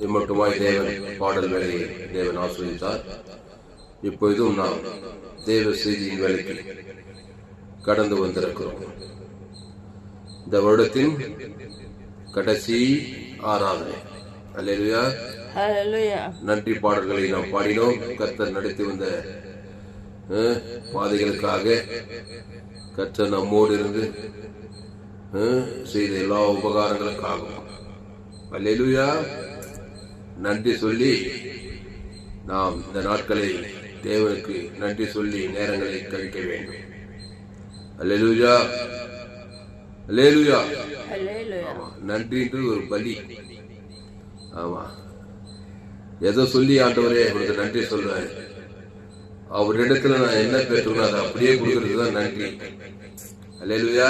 இம்மட்டுமாய் தேவன் பாடல் வேலையை தேவன் ஆசிரியத்தார். இப்பொழுதும் நாம் தேவ செய்தியின் வேலைக்கு கடந்து வந்திருக்கிறோம். இந்த வருடத்தின் கடைசி ஆராதனை. அல்லேலூயா, ஹல்லேலூயா. நன்றி பாடல்களை நாம் பாடினோம். கர்த்தர் நடத்தி வந்த பாதைகளுக்காக கர்த்தர் நம்மோடு இருந்து செய்த எல்லா உபகாரங்களுக்காகவும் அல்லேலூயா நன்றி சொல்லி நாம் இந்த நாட்களை தேவனுக்கு நன்றி சொல்லி நேரங்களை கழிக்க வேண்டும். அல்லேலூயா, அல்லேலூயா. ஆமா, நன்றின்றது ஒரு பலி. ஆமா, எதை சொல்லி ஆண்டவரே அவருக்கு நன்றி சொல்றேன், அவரிடத்துல நான் என்ன பெற்றுக்கணும் அதை அப்படியே கொடுக்கறதுதான் நன்றி. அல்லேலூயா.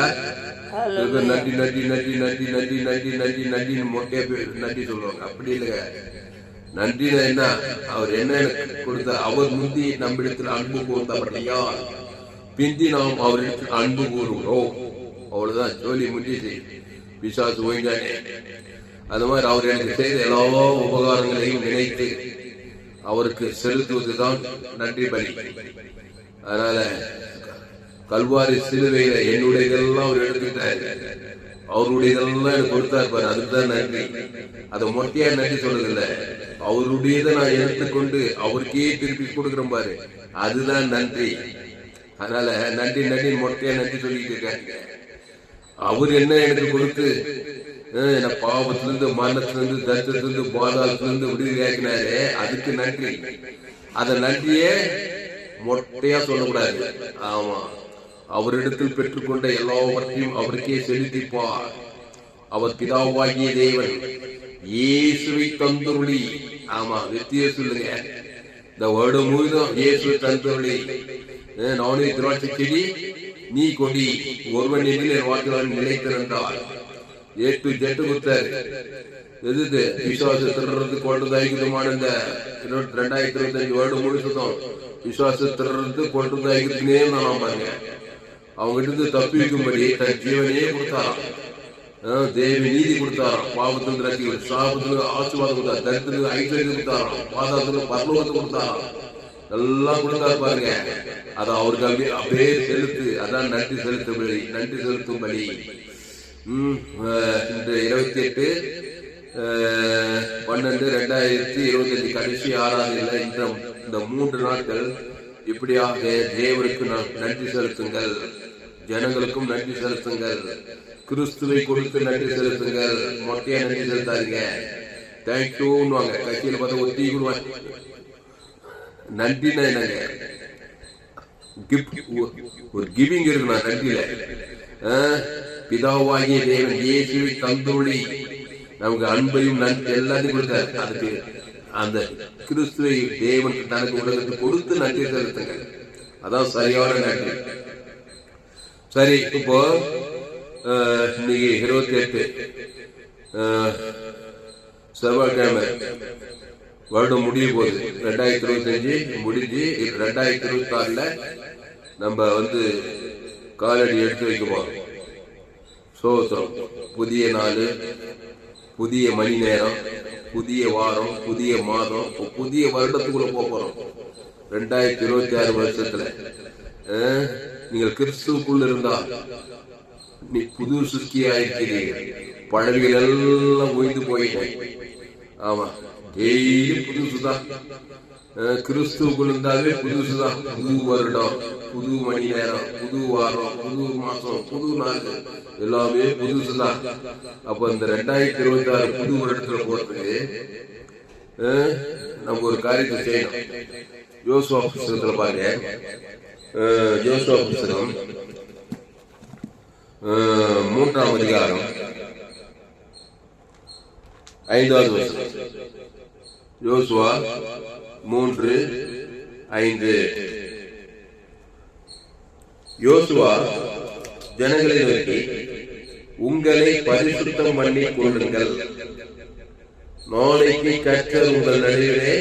நன்றி நன்றி நன்றி நன்றி நன்றி நன்றி நன்றி நன்றின்னு மொட்டையா நன்றி சொல்லுவாங்க. அப்படி இல்லைங்க. நன்றினா என்ன, அவர் என்ன எனக்கு கொடுத்த, அவர் முந்தி நம்மிடத்தில் அன்பு கூர்ந்தபடியா பிந்தி நாம் அவரிடத்தில் அன்பு கூறுகிறோம். அவ்வளவுதான், சொல்லி முடிஞ்சு பிசாசு ஓய்ந்தானே. அந்த மாதிரி அவர் எனக்கு செய்த எல்லா உபகாரங்களையும் நினைத்து அவருக்கு செலுத்துவதுதான் நன்றி பலி. அதனால கல்வாரி சிலுவையில என்னுடையதெல்லாம் அவர் எடுத்துட்டாரு, அவருடையதெல்லாம் எனக்கு கொடுத்தாரு பாரு, அதுதான் நன்றி. அதை மொட்டையா நன்றி சொல்றதில்ல, அவருடையதை நான் எடுத்துக்கொண்டு அவருக்கே திருப்பி கொடுக்குறேன் பாரு, அதுதான் நன்றி. அதனால நன்றி நன்றி மொட்டையா நன்றி சொல்லிட்டு இருக்காங்க. அவர் என்ன எனக்கு கொடுத்து என்ன பாவத்திலிருந்து, மரணத்திலிருந்து, தரித்திலிருந்து, பாதாளத்திலிருந்து விடுதலையாக்கினாரே, அதுக்கு நன்றி. அத நன்றியே மொட்டையா சொல்லக்கூடாது. ஆமா, அவரிடத்தில் பெற்றுக்கொண்ட எல்லாவற்றையும் அவருக்கே செலுத்திப்பார். அவர் பிதாவாகிய தேவன் இயேசுவை தந்துருளி. ஆமா, வெற்றியே சொல்லுங்க. இந்த வருடம் முழுதும் இயேசுவை தந்துருளி. நானே திராட்சை செடி, நீ கொடி, ஒருவன் என் வாக்கினால் நிலைத்திருந்தால் ஏட்டு ஜெட்டு குத்தாரு. எது விசுவாசத்திலிருந்து கொண்டதாய்க்குதுமான இந்த 2025 வருடம் முழுசுதான் விசுவாசத்திலிருந்து கொண்டதாய்க்குதுன்னே நான் பாருங்க. அவங்க இருந்து தப்பிக்கும்படி தன் ஜீவனையே கொடுத்தாராம். தேவி நீதி கொடுத்தாராம், பாவத்திலிருந்து ரட்சிக்க, சாபத்திலிருந்து ஆசீர்வாதம் கொடுத்தாரு, தரித்திரத்துக்கு ஐஸ்வர்யம் கொடுத்தாராம், பாதாளத்துக்கு பரலோகத்தை கொடுத்தாராம், எல்லாம் கொடுத்தாரு பாருங்க. அதை அவருக்கு அப்படியே செலுத்து. அதான் நன்றி செலுத்தும்படி, நன்றி செலுத்தும்படி. இந்த 28/12/2025 கடைசி ஆராதனையில இந்த 3 நாட்கள் இப்படியாக தேவனுக்கு நன்றி செலுத்துங்கள், ஜனங்களுக்கும் நன்றி செலுத்துங்கள், கிறிஸ்துவை கொடுத்து நன்றி செலுத்துங்கள். மொட்டையா நன்றி செலுத்தாதீங்க. தேங்க்யூன்னு வாங்க, கட்சியில பார்த்தா ஒத்தி கொடுவாங்க. நன்றினா என்னங்க, ஒரு கிவிங் இருக்குண்ணா நன்றியில. பிதாவாகிய தேவன் இயேசுவை தந்துருளி நமக்கு அன்பையும் நன்றி எல்லாத்தையும் கொடுத்தார். அதுக்கு அந்த கிறிஸ்துவை தேவன் தனக்கு உலகத்துக்கு கொடுத்து நன்றி செலுத்துங்க. அதான் சரியான நன்றி. சரி, இப்போ இன்னைக்கு 28 செவ்வாய்க்கிழமை, வருடம் முடிய போகுது. 2025 முடிஞ்சு 2026 நம்ம காலடி எடுத்து வைக்க போறோம். சோத்திரம். புதிய நாள், புதிய மணி நேரம், புதிய வாரம், புதிய மாதம், புதிய வருடத்துக்குள்ள போறோம். 2026 வருஷத்துல நீங்கள் கிறிஸ்துவுக்குள்ள இருந்தால் நீ புது சிருஷ்டியாயிருக்கிறீர்கள். பழவிகள் எல்லாம் ஓய்ந்து போயிட்டேன். ஆமா, டெய்லி புதுசுதான். கிறிஸ்துவுக்குள் இருந்தாலே புதுசுதான். புது வருடம், புது மணி நேரம், புது வாரம், புது மாசம், புது நாள், எல்லாமே புதுசுதான். அப்ப இந்த 2026 புது வருடத்துல போறதுக்கு நம்ம ஒரு காரியத்தை செய்யணும். யோசுவா புஸ்தகத்துல பாருங்க, யோசுவா புஸ்தகம் 3ஆம் அதிகாரம் 5வது வசனம். யோசுவா 3:5. யோசுவா ஜனங்களை நோக்கி, உங்களை பரிசுத்தம் பண்ணி கொள்ளுங்கள், நாளைக்கு கர்த்தர் உங்கள் நடுவிலே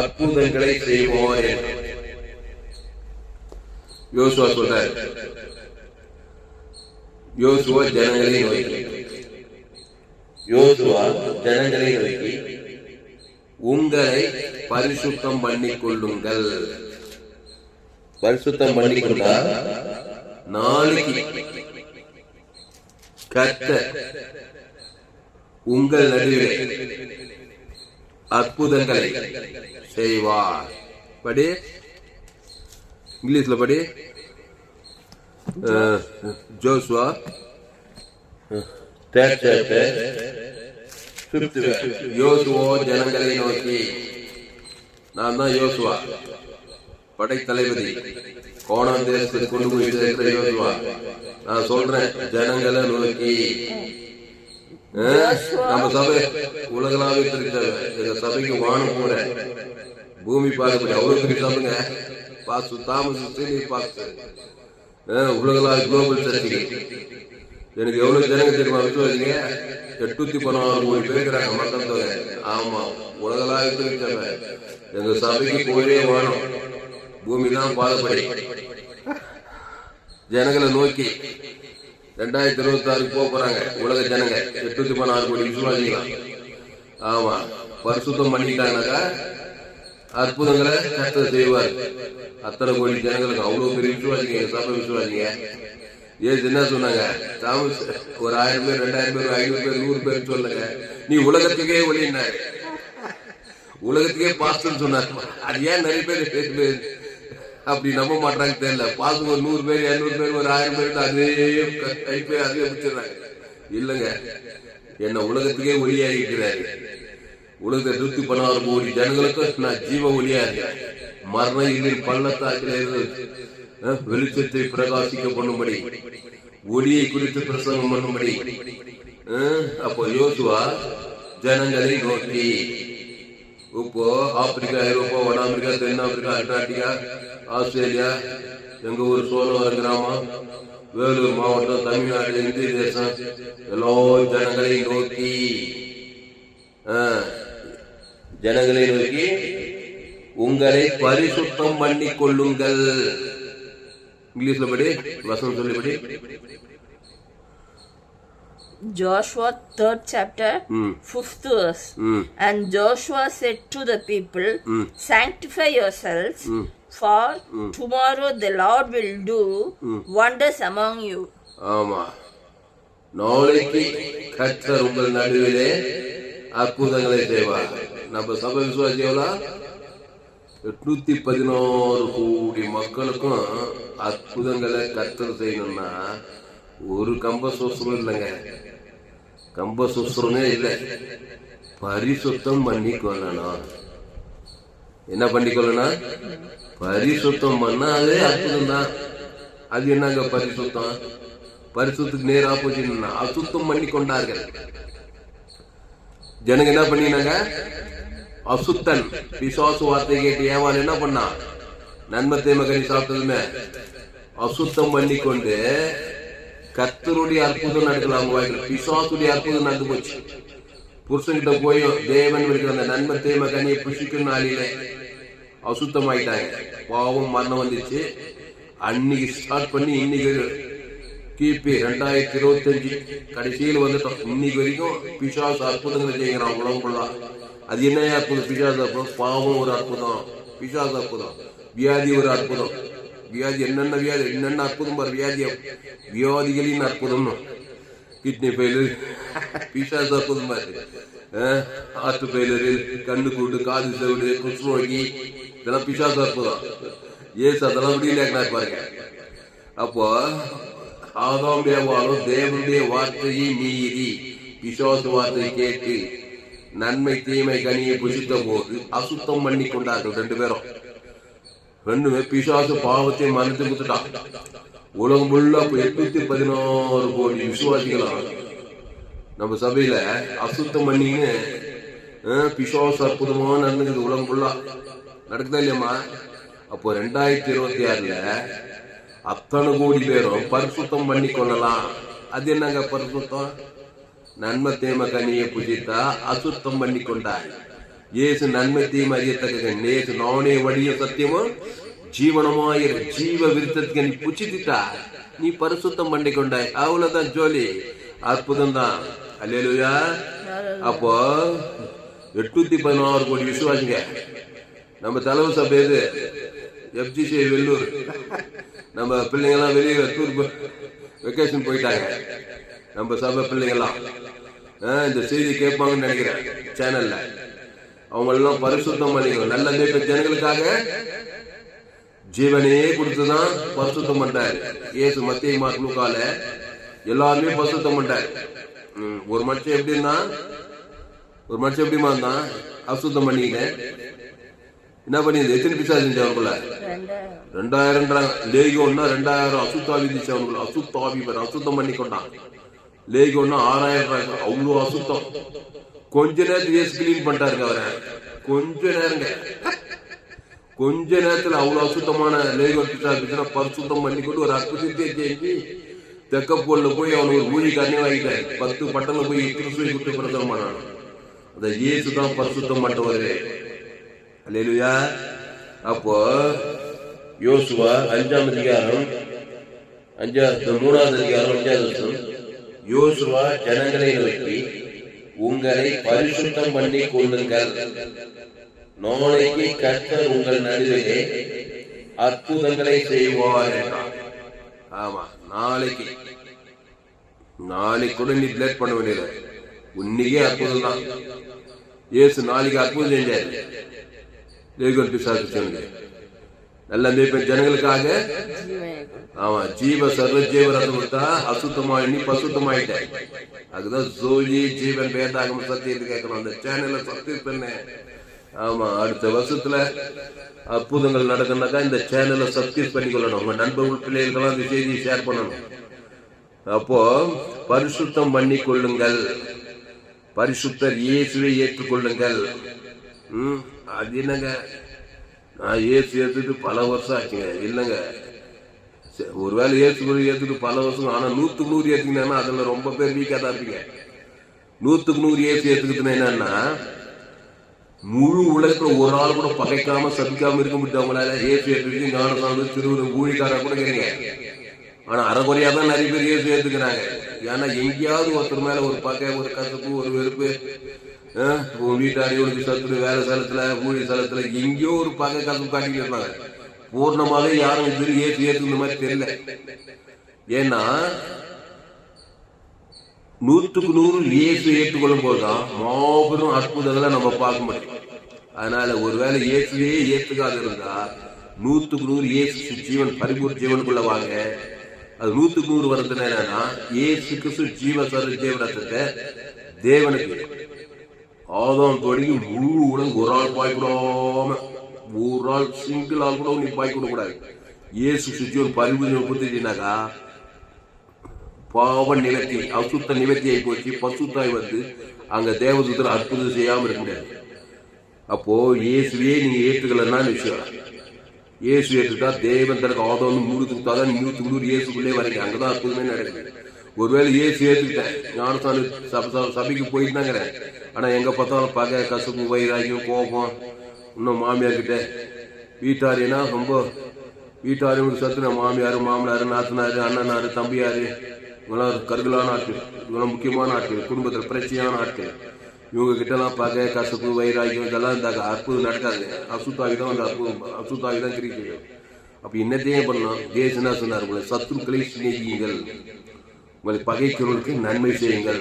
அற்புதங்களை செய்வார். யோசுவா சொல்றார். யோசுவா ஜனங்களை நோக்கி, யோசுவா ஜனங்களை நோக்கி, உங்களை பரிசுத்தம் பண்ணிக் கொள்ளுங்கள். பரிசுத்தம் பண்ணிக்கொண்டா நாளைக்கு கர்த்தர் உங்கள் நடுவே அற்புதங்களை செய்வார். படி, இங்கிலீஷ்ல படி. Joshua 3rd chapter 5th verse. யோசுவா ஜனங்களை நோக்கி, நான் தான் யோசுவா, படைத்தளபதி, கோணான் தேசத்துக்கு கொண்டு போய் சேர்க்கிற யோசுவா. நான் சொல்றேன், ஜனங்களை நோக்கி. நம்ம சபை உலகளாவே எங்க சபைக்கு வானம் கூட பூமி பார்க்க அவ்வளவு பெரிய சபைங்க. பாசு தாமஸ் உலகளாவே குளோபல் சர்ச்சை. எனக்கு எவ்வளவு ஜனங்க தெரியுமா விசுவாசிங்க? 816 கோடி பேர் இருக்கிறாங்க மக்கள் தொகை. ஆமா, உலகளாவே சபை. எங்க சபைக்கு கோயிலே வானம், பூமி தான் பாதப்படி. ஜனங்களை நோக்கி 2026 போறாங்க உலக ஜனங்க 816 கோடி விசுவாசிக்கலாம். ஆமா, பரிசுத்தம் பண்ணிட்டாங்கனாக்கா அற்புதங்களை கர்த்தர் செய்வார். அத்தனை கோடி ஜனங்களுக்கு அவ்வளவு பெரிய விசுவாசிங்க, சபை விசுவாசிங்க. ஏசு என்ன சொன்னாங்க? தாமஸ் ஒரு 1000 பேர், 2000 பேர், 500 பேர், 100 பேர் சொல்லுங்க, நீ உலகத்துக்கே ஒளினார், உலகத்துக்கே பாஸ்டர் சொன்னார். அது ஏன் நிறைய பேர் அப்படி நம்ப மாட்டாங்க தெரியல. பாசம் ஒரு 100 பேர், 200 பேர், ஒரு 1000 பேர் அதே கைப்பே அதே பிடிச்சிடுறாங்க. இல்லங்க, என்ன உலகத்துக்கே ஒளியா இருக்கிறாரு. உலகத்தை 116 கோடி ஜனங்களுக்கு நான் ஜீவ ஒளியா இருக்கேன். மரண இல்லில் பள்ளத்தாக்கில் வெளிச்சத்தை பிரகாசிக்க பண்ணும்படி, ஒளியை குறித்து பிரசங்கம் பண்ணும்படி. அப்போ யோசுவா ஜனங்களை நோக்கி, இப்போ ஆப்பிரிக்கா, ஐரோப்பா, வட அமெரிக்கா, தென் ஆப்பிரிக்கா, அண்டார்டிகா, ஆஸ்திரேலியா, எங்க ஊர் சோழவரம் கிராமம், வேலூர் மாவட்டம், தமிழ்நாடு, இந்திய தேசம், எல்லா ஜனங்களை நோக்கி, ஜனங்களை நோக்கி உங்களை பரிசுத்தம் பண்ணிக் கொள்ளுங்கள். இங்கிலீஷ்ல படி, வசனம் சொல்லிபடி. Joshua 3rd chapter 5th verse. And Joshua said to the people, sanctify yourselves, for tomorrow the Lord will do wonders among you. ஆமா, நாளைக்கு கர்த்தர் உங்கள் நடுவிலே அற்புதங்களை செய்வார். நம்ம சபை விசுவாசி எவ்வளோ? 816 கோடி மக்களுக்கும் அற்புதங்களை கர்த்தர் செய்யணும்னா ஒரு கம்ப சுசுரம் இல்லைங்க, கம்ப சுசுரமே இல்லை. பரிசுத்தம் பண்ணிக்கொள்ளணும். என்ன பண்ணிக்கொள்ளணும்? பரிசுத்தம் பண்ணா அதே அற்புதம் தான். அது என்னங்க பரிசுத்தம்? பரிசுத்துக்கு நேர் ஆப்போசிட் அசுத்தம் பண்ணி கொண்டார்கள். ஜனங்க என்ன பண்ணினாங்க? அசுத்தன் பிசாசு வார்த்தை கேட்டு ஏவாள் என்ன பண்ணா? நன்மை தீமை கனி சாப்பிட்டதுமே அசுத்தம் பண்ணிக்கொண்டு கர்த்தருடைய அற்புதம் நடக்கலாம். பிசாசுடைய அற்புதம் நடந்து போச்சு. புருஷன்கிட்ட போயும் தேவன் இருக்கிற அந்த நன்மை தீமை கனியை புஷிக்கும் நாளிலே அசுத்தம் ஆயிட்டாங்க. பாவம் மரணம் வந்துச்சு. அன்னைக்கு ஸ்டார்ட் பண்ணி இன்னைக்கு கிபி 2025 கடைசியில் வந்துட்டோம். இன்னைக்கு வரைக்கும் பிசாசு அற்புதங்களை செய்கிறான் உலகம் ஃபுல்லா. அது என்ன அற்புதம்? பிசாசு அற்புதம். பாவம் ஒரு அற்புதம், பிசாசு அற்புதம். வியாதி ஒரு அற்புதம். வியாதி என்னென்ன வியாதி, என்னென்ன அற்புதம் பாரு. வியாதிகளின் அற்புதம். கிட்னி ஃபெயிலர் பிசாசு அற்புதம் பாரு. ஹார்ட் ஃபெயிலரு, கண்ணு கூட்டு, காது செவிடு, குஷ்ணோகி, இதெல்லாம் பிசாசு அற்புதம். ஏசு அதெல்லாம் முடியல பாருங்க. அப்போ ஆதாம் ஏவாளும் தேவனுடைய வார்த்தையை மீறி பிசாசு வார்த்தையை கேட்டு நன்மை தீமை கனியை புசித்த போது அசுத்தம் பண்ணி கொண்டார்கள். 2 பேரும். 2 பிசாசு பாவத்தை மறைத்து கொடுத்துட்டான். உலகம் உள்ள 816 கோடி விசுவாசிகளாம் நம்ம சபையில அசுத்தம் பண்ணின்னு பிசாசு அற்புதமா நடந்துக்குது. உலகம் ஃபுல்லா நடக்குதா இல்லையம்மா? அப்போ 2026 அத்தனை கோடி பேரும் பரிசுத்தம் பண்ணி கொள்ளலாம். அது என்னங்க பரிசுத்தம்? நன்மை தீமை கனியை புசித்தா அசுத்தம் பண்ணி கொண்டார். இயேசு நன்மை தீமை அறியத்தக்க நேசு நானே வழிய சத்தியமும் ஜீவனமாயிரு ஜீவ விருத்தத்துக்கு நீ புச்சிட்டா நீ பரிசுத்தம் பண்ணி கொண்டாய். அவ்வளவுதான் ஜோலி, அற்புதம் தான். அல்லேலூயா. அப்போ 816 கோடி விசுவாசிங்க. நம்ம தலைவர் சபை எது? FGC வெள்ளூர். நம்ம பிள்ளைங்கெல்லாம் வெளியே டூர் வெக்கேஷன் போயிட்டாங்க. நம்ம சபை பிள்ளைங்கெல்லாம் இந்த செய்தி கேட்பாங்கன்னு நினைக்கிறேன் சேனல்ல. அவங்க எல்லாம் பரிசுத்தம் பண்ணிக்கணும். நல்ல மேய்ப்ப ஜனங்களுக்காக ஜீவனையே கொடுத்துதான் பரிசுத்தம் பண்றாரு இயேசு. மத்திய மார்க் லூக்கால எல்லாருமே பரிசுத்தம் பண்றாரு. ஒரு மனுஷன் எப்படின்னா, ஒரு மனுஷன் எப்படிமா இருந்தான்? அசுத்தம் பண்ணிக்கிட்டு என்ன பண்ணி எத்தனை பிசா செஞ்சவங்கள 2000 லேகியோன்னா 2000 அசுத்தாவி இருந்துச்சு. அசுத்தாவி அசுத்தம் பண்ணி கொண்டான். லேகியோன்னா 6000. அவ்வளோ அசுத்தம். கொஞ்ச நேரத்துல இயேசு கிளீன் பண்ணிட்டாருங்க அவரை. கொஞ்ச நேரங்க, கொஞ்ச நேரத்துல அவ்வளவு அசுத்தமான லேகியோன் பிசா பரிசுத்தம் பண்ணி கொண்டு ஒரு அற்புதத்தை செஞ்சு தெக்கப்போல்ல போய் அவனுக்கு ஒரு ஊழிக்காரனே வாங்கிட்டாரு. 10 பட்டணம் போய் கிறிஸ்துவை குற்ற பிரதமானான். அந்த இயேசு தான் பரிசுத்தம் பண்ணவரு. அல்லேலூயா. அப்போ யோசுவா 5ஆம் அதிகாரம் 3ஆவது அதிகாரம் 5ஆவது வசனம். யோசுவா ஜனங்களை நோக்கி, உங்களை பரிசுத்தம் பண்ணி கொள்ளுங்கள், நாளைக்கு கர்த்தர் உங்கள் நடுவே அற்புதங்களை செய்வார் என்றார். ஆமா, நாளைக்கு கூட நீ லேட் பண்ண வேண்டியது. இன்னைக்கே அற்புதம் தான். இயேசு நாளைக்கு அற்புதம் செஞ்சாரு. லேகியோன் பிசாசு நல்ல மேய்ப்பன் ஜனங்களுக்காக. ஆமா, ஜீவ சர்வ ஜீவரசம் கொடுத்தா அசுத்தமா நீ பசுத்தமாயிட்ட. அதுதான் ஜோலி ஜீவன் வேதாகம் சத்தியத்தை கேட்கணும். அந்த சேனல்ல சப்ஸ்கிரைப் பண்ண. ஆமா, அடுத்த வருஷத்துல அற்புதங்கள் நடக்கணும்னாக்கா இந்த சேனலை சப்ஸ்கிரைப் பண்ணிக்கொள்ளணும். உங்க நண்பர்கள் பிள்ளைகளுக்கெல்லாம் இந்த செய்தியை ஷேர் பண்ணணும். அப்போ பரிசுத்தம் பண்ணி கொள்ளுங்கள், பரிசுத்தர் இயேசுவை ஏற்றுக்கொள்ளுங்கள். அது என்னங்க, நான் இயேசு ஏற்றுட்டு பல வருஷம் ஆச்சுங்க. இல்லைங்க, ஒருவேளை இயேசு ஏற்றுட்டு பல வருஷம். ஆனா 100க்கு 100 ஏற்றுக்கினா அதுல ரொம்ப பேர் வீக்கா தான் இருப்பீங்க. 100க்கு 100 இயேசு ஏற்றுக்கிட்டுனா என்னன்னா, முழு உலகத்துல ஒரு ஆள் கூட பகைக்காம சபிக்காம இருக்க முடியும் அவங்களால. இயேசு ஏற்றுக்கிட்டு ஞானசாமி திருவிழா ஊழிக்காரா கூட கேட்க. ஆனா அறகுறையா தான் நிறைய பேர் இயேசு ஏற்றுக்கிறாங்க. ஏன்னா எங்கேயாவது ஒருத்தர் மேல ஒரு பகை, ஒரு கசப்பு, ஒரு வெறுப்பு, உன் வீட்டாரியோனுக்கு சத்துரு, வேலை ஸ்தலத்துல, ஊழிய ஸ்தலத்துல எங்கேயோ ஒரு பகை கசப்பு காட்டிட்டு இருப்பாங்க. பூர்ணமாவே யாரும் இயேசு ஏற்றுக்கிற மாதிரி தெரியல. ஏன்னா 100க்கு 100 இயேசு ஏற்றுக்கொள்ளும் போதுதான் மாபெரும் அற்புதங்களை நம்ம பார்க்க முடியும். அதனால ஒருவேளை இயேசுவே ஏற்றுக்காத இருந்தா 100க்கு 100 இயேசு ஜீவன் பரிபூர்ண ஜீவனுக்குள்ள வாங்க. அது 100க்கு 100 வரதுன்னா என்னன்னா, இயேசு கிறிஸ்து ஜீவ சர்வ ஜீவனத்தை தேவனுக்கு ஆதாம் தொடங்கி முழு உலகம் ஒரு ஆள் பாய்க்கூடாம, ஒரு ஆள் சிங்கிள் ஆள் கூட நீ பாய்க்கூட கூடாது. இயேசு ஜீவன் பரிபூர்ண கொடுத்துட்டீங்கன்னாக்கா பாவ நிவர்த்தி, அசுத்த நிவர்த்தி ஆகி போச்சு. பசுத்தாய் வந்து அங்க தேவதூதர் அற்புதம் செய்யாம இருக்க முடியாது. அப்போ இயேசுவே நீங்க ஏற்றுக்கலன்னா விஷயம். இயேசு ஏற்றுட்டா தேவன் தனக்கு ஆதோன்னு 100 கொடுத்தாதான் 100க்கு 100 இயேசுக்குள்ளே வரைக்கும். அங்கதான் அற்புதமே நடக்குது. ஒருவேளை இயேசு ஏற்றுக்கிட்டேன், ஞானசாமி சபைக்கு போயிட்டாங்கிறேன். ஆனா எங்க பார்த்தாலும் பகை, கசப்பு, வைராகியம், கோபம், இன்னும் மாமியார் கிட்ட வீட்டாரினா ரொம்ப வீட்டாரு சத்துன மாமியாரு, மாமனாரு, நாத்தனாரு, அண்ணனாரு, தம்பியாரு, இவங்களாம் கருகலான ஆட்கள், இவங்களாம் முக்கியமான ஆட்கள், குடும்பத்தில் பிரச்சனையான ஆட்கள். இவங்க கிட்ட எல்லாம் பகை, கசப்பு, வைராகியம் இதெல்லாம் இருந்தாங்க அற்புதம் நடக்காது. அசுத்தாவிதான் அந்த அசுத்தாவிதான் கிரிக்கை. அப்ப என்னத்தையே பண்ணலாம்? தேசம் என்ன சொன்னார்? உங்களை சத்துருக்களை சிநேகியுங்கள், உங்களை பகைக்கிறவர்களுக்கு நன்மை செய்யுங்கள்,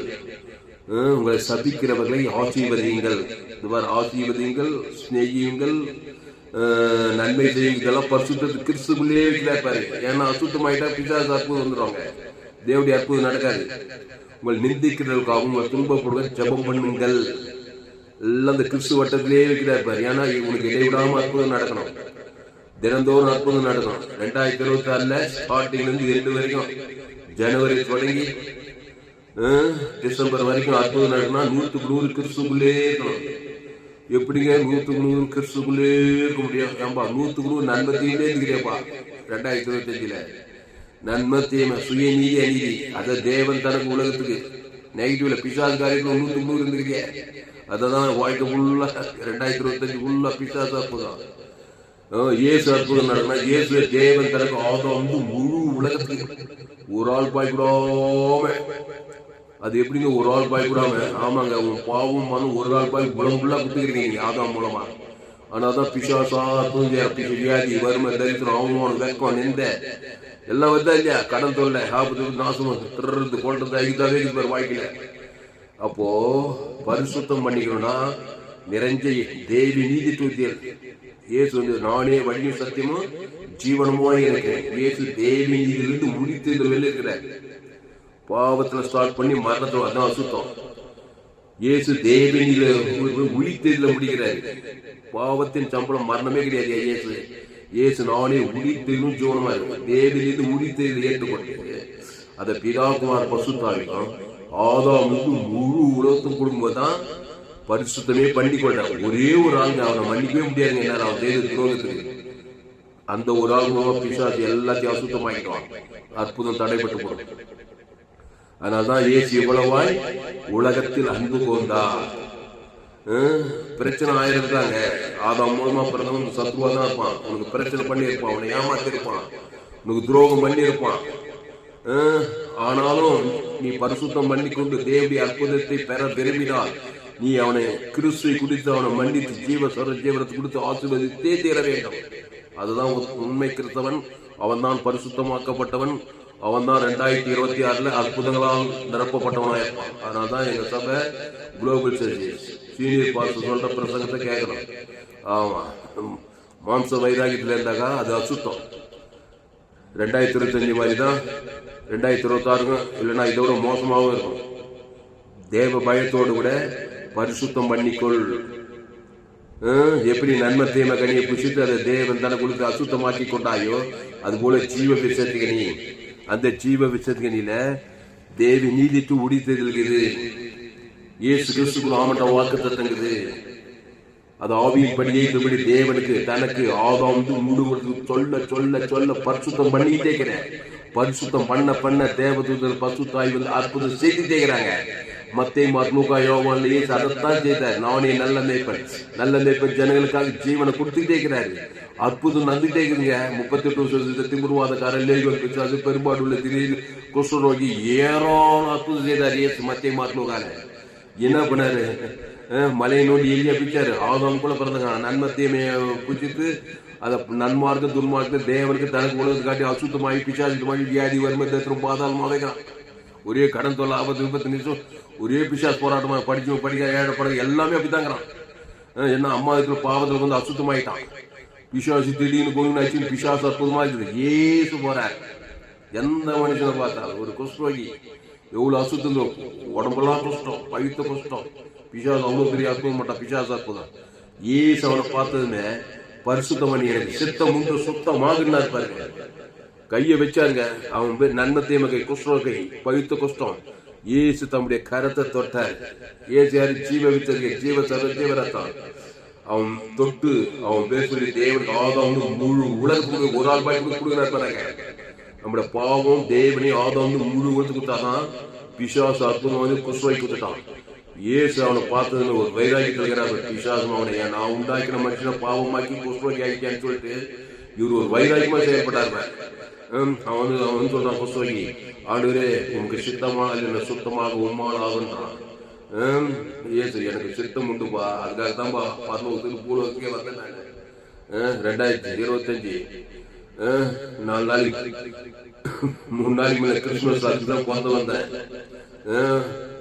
உங்களை சபிக்கிறவர்களை ஆசீர்வதியுங்கள். இதுவாறு ஆசீர்வதியுங்கள், சிநேகியுங்கள், நன்மை செய்யுங்கள். பரிசுத்தத்து கிறிஸ்துக்குள்ளே இருப்பாரு. ஏன்னா அசுத்தமாயிட்டா பிசாசு அற்புதம் வந்துடுவாங்க. தேவடைய அற்புதம் நடக்காது. உங்கள் நிந்திக்கிறவர்களுக்காகவும் உங்கள் துன்பப்படுவதை ஜெபம் பண்ணுங்கள். எல்லாம் அந்த கிறிஸ்து வட்டத்திலே இருக்கிறார். ஏன்னா உங்களுக்கு இடைவிடாம அற்புதம் நடக்கணும். தினந்தோறும் அற்புதம் நடக்கணும். 2026 ஸ்டார்டிங்ல இருந்து எண்டு வரைக்கும், ஜனவரி தொடங்கி டிசம்பர் வரைக்கும் அற்புதம் நடக்கணும். 100க்கு 100 கிறிஸ்துக்குள்ளே இருக்கணும். எப்படிங்க 100க்கு 100 கிறிஸ்துக்குள்ளே இருக்க முடியும்? ஏன்பா 100க்கு 100 நன்மை தீமே இருக்கிறேப்பா. 2025 நன்மை தீமை, சுய நீதி, அநீதி, அதை தேவன் தனக்கு உலகத்துக்கு நெகட்டிவ்ல பிசாசு காரியத்துல 100க்கு 100 இருந்துருக்கே. அததான் வாழ்க்கை ஃபுல்லா 2025 ஃபுல்லா பிசாசு அற்புதம். இயேசு அற்புதம் நடக்கணும். இயேசு தேவன் தனக்கு ஆதம் வந்து முழு உலகத்துக்கு ஒரு ஆள் பாய்க்கூடாம அது எப்படிங்க ஒரு ஆள் பாய் கூடாம? ஆமாங்க, உன் பாவம் மனு ஒரு ஆள் பாய் உலகம் ஃபுல்லா குத்துக்கிறீங்க ஆதாம் மூலமா. ஆனாதான் பிசாசா வியாதி வறுமை தரித்திரம் அவமானம் வெக்கம் நிந்த எல்லாம் வருதா இல்லையா? கடன் தொல்லை ஆபத்து நாசம் திருறது கொள்றது இதுதாவே இது வாழ்க்கையில. அப்போ பரிசுத்தம் பண்ணிக்கணும்னா நிறைஞ்ச தேவி நீதி தூத்தியல். இயேசு வந்து நானே வழியும் சத்தியமும் ஜீவனமா இருக்கிறேன். இயேசு தேவி நீதியிலிருந்து முடித்து வெளில இருக்கிறார். பாவத்துல ஸ்டார்ட் பண்ணி மரணத்தை அதான் அசுத்தம். இயேசு தேவனில உயிர்த்தெழுதல முடிக்கிறாரு. பாவத்தின் சம்பளம் மரணமே கிடையாது. இயேசு நானே உயிர்த்தெழும் ஜீவனமா இருக்கும். தேவனிலிருந்து உயிர்த்தெழுதல் ஏற்றுக்கொண்டு அதை பிதாகுமார் பசுத்தாவிக்கும் ஆதாமுக்கு முழு உலகத்தும் கொடுக்கும்போதுதான் பரிசுத்தமே பண்ணி கொண்டார். ஒரே ஒரு ஆள் அவனை மன்னிக்கவே முடியாதுங்க. என்ன அவன் செய்த துரோகத்துக்கு அந்த ஒரு ஆள் மூலமா பிசாசு எல்லாத்தையும் அசுத்தமாக்கிடுவான். அற்புதம் தடைப்பட்டு போடும். அதனால்தான் இயேசு இவ்வளவாய் உலகத்தில் அன்பு கூர்ந்தார். பிரச்சனை ஆயிருக்காங்க. ஆதாம் மூலமா பிறந்தவன் சத்துருவா தான் இருப்பான். உனக்கு பிரச்சனை பண்ணி இருப்பான், அவனை ஏமாத்தி இருப்பான், உனக்கு துரோகம் பண்ணி இருப்பான். ஆனாலும் நீ பரிசுத்தம் பண்ணி கொண்டு தேவனுடைய அற்புதத்தை பெற விரும்பினால் நீ அவனை கிறிஸ்துவை குடித்து அவனை மன்னித்து ஜீவரத்தை கொடுத்து ஆசீர்வதித்தே தீர வேண்டும். அதுதான் உண்மை கிறிஸ்தவன். அவன் தான் பரிசுத்தமாக்கப்பட்டவன். அவன் தான் 2026 அற்புதங்களால் நிரப்பப்பட்டவனா இருப்பான். அதனால்தான் எங்க சபை குளோபல் சர்வீஸ் சீனியர் பாஸ்டர் சொல்ற பிரசங்கத்தை கேட்கணும். ஆமா, மாம்ச வைராகியத்துல இருந்தாக்கா அது அசுத்தம். 2025 மாதிரிதான் 2026 இல்லைன்னா இதோட மோசமாகவும் இருக்கும். தேவ பயத்தோடு கூட பரிசுத்தம் பண்ணிக்கொள். எப்படி நன்மை தீமை கனியை புசித்து அதை தேவன் தனக்கு கொடுத்து அசுத்தமாக்கி கொண்டாயோ அது போல ஜீவ விசேஷத்துக்கு நீ அந்த ஜீவ விசேஷத்துக்கு தேவி நீதிட்டு உடித்தது. இயேசு கிறிஸ்துக்குள் ஆமட்ட வாக்கு தத்தங்குது. அது ஆவியின் படியே இதுபடி தேவனுக்கு தனக்கு ஆதாம் முழுவதும் சொல்ல சொல்ல சொல்ல பரிசுத்தம் பண்ணிக்கிட்டே இருக்கிறேன். பரிசுத்தம் பண்ண பண்ண தேவதூதர் பசுத்தாய் வந்து அற்புதம் செய்துட்டே இருக்கிறாங்க. மத்தேயு மார்க்கு லூக்கா யோவான் இயேசு அதைத்தான் செய்தார். நானே நல்ல மேய்ப்பன் ஜனங்களுக்காக ஜீவனை கொடுத்துக்கிட்டே இருக்கிறாரு. அற்புதம் நடந்துகிட்டே இருக்குங்க. 38 வருஷத்துக்கு திமிர்வாதக்காரன் லேகோல் பிசாசு பெரும்பாடு உள்ள திடீர் குஷ்டரோகி ஏராளம் அற்புதம் செய்தார் இயேசு மத்தேயு மார்க்கு லூக்கால. என்ன பண்ணாரு? மலையை நோண்டி எலியா பிச்சாரு. ஆதாம் கூட பிறந்தாங்க. நன்மை தீமையை பிடிச்சிட்டு அதை நன்மார்க்க துன்மார்க்க தேவனுக்கு தனக்கு உலகத்து காட்டி அசுத்தமாகி பிசாசுமாகி வியாதி வறுமை தத்திரம் பாதாளமாக வைக்கிறான். ஒரே கடன் தொல்லை ஆபத்து விபத்து நிமிஷம் ஒரே பிசாசு போராட்டமாக படிக்க ஏழப்பட எல்லாமே அப்படித்தாங்கிறான். என்ன அம்மா இருக்கிற பாவத்தில் வந்து அசுத்தமாயிட்டான். பிசாசு திடீர்னு கொண்டு பிசாசு அற்புதமா இருக்குது. ஏசு போறார். எந்த மனுஷனை பார்த்தாலும் ஒரு குஷ்டரோகி எவ்வளவு அசுத்தம் உடம்பெல்லாம் கஷ்டம், பவித்த கஷ்டம். பிசாசு அவ்வளவு பெரிய அற்புதம் மாட்டான். பிசாசு அற்புதம். ஏசு அவனை பார்த்ததுமே பரிசுத்தம் பண்ணி எனக்கு சித்தம் உண்டு சுத்தமாக இருப்பாருங்க. கையை வச்சாருங்க. அவன் பேர் நன்மை தீமை கை குஷ்டரோகை பவித்த கஷ்டம். ஏசு தம்முடைய கரத்தை தொட்டார். ஏசு யாரு? ஜீவ வித்தருக்கு ஜீவ சர்வ ஜீவரத்தான். அவன் தொட்டு அவன் பேர் சொல்லி தேவனுக்கு ஆதாம் முழு உலகத்துக்கு ஒரு ஆள் பாய் கொடுக்குறாங்க. நம்மளோட பாவம் தேவனே ஆதாம் முழு உலகத்துக்கு கொடுத்தாதான் பிசாசு அற்புதம் வந்து குஷ்டரோகி கொடுத்துட்டான். ஏசு அவனை பார்த்ததுல ஒரு வைராகியத்தில் இருக்கிறார். பிசாசம் அவனை நான் உண்டாக்கின மனுஷனை பாவமாக்கி குஷ்டரோகி ஆகிக்கான்னு சொல்லிட்டு இவர் ஒரு வைராகியமா செயல்பட்டார். அவன் சொல்றான் குஷ்டரோகி, ஆண்டவரே உனக்கு சித்தமான இல்லை சுத்தமாக உம்மால் ஆகுன்றான். ஏசு எனக்கு சித்தம் உண்டுப்பா, அதுக்காக தான்ப்பா பரலோகத்துக்கு பூலோகத்துக்கே வந்தேன் நான். 2025 3 நாளைக்கு மேல கிறிஸ்துமஸ் அதுதான் பிறந்து வந்தேன்.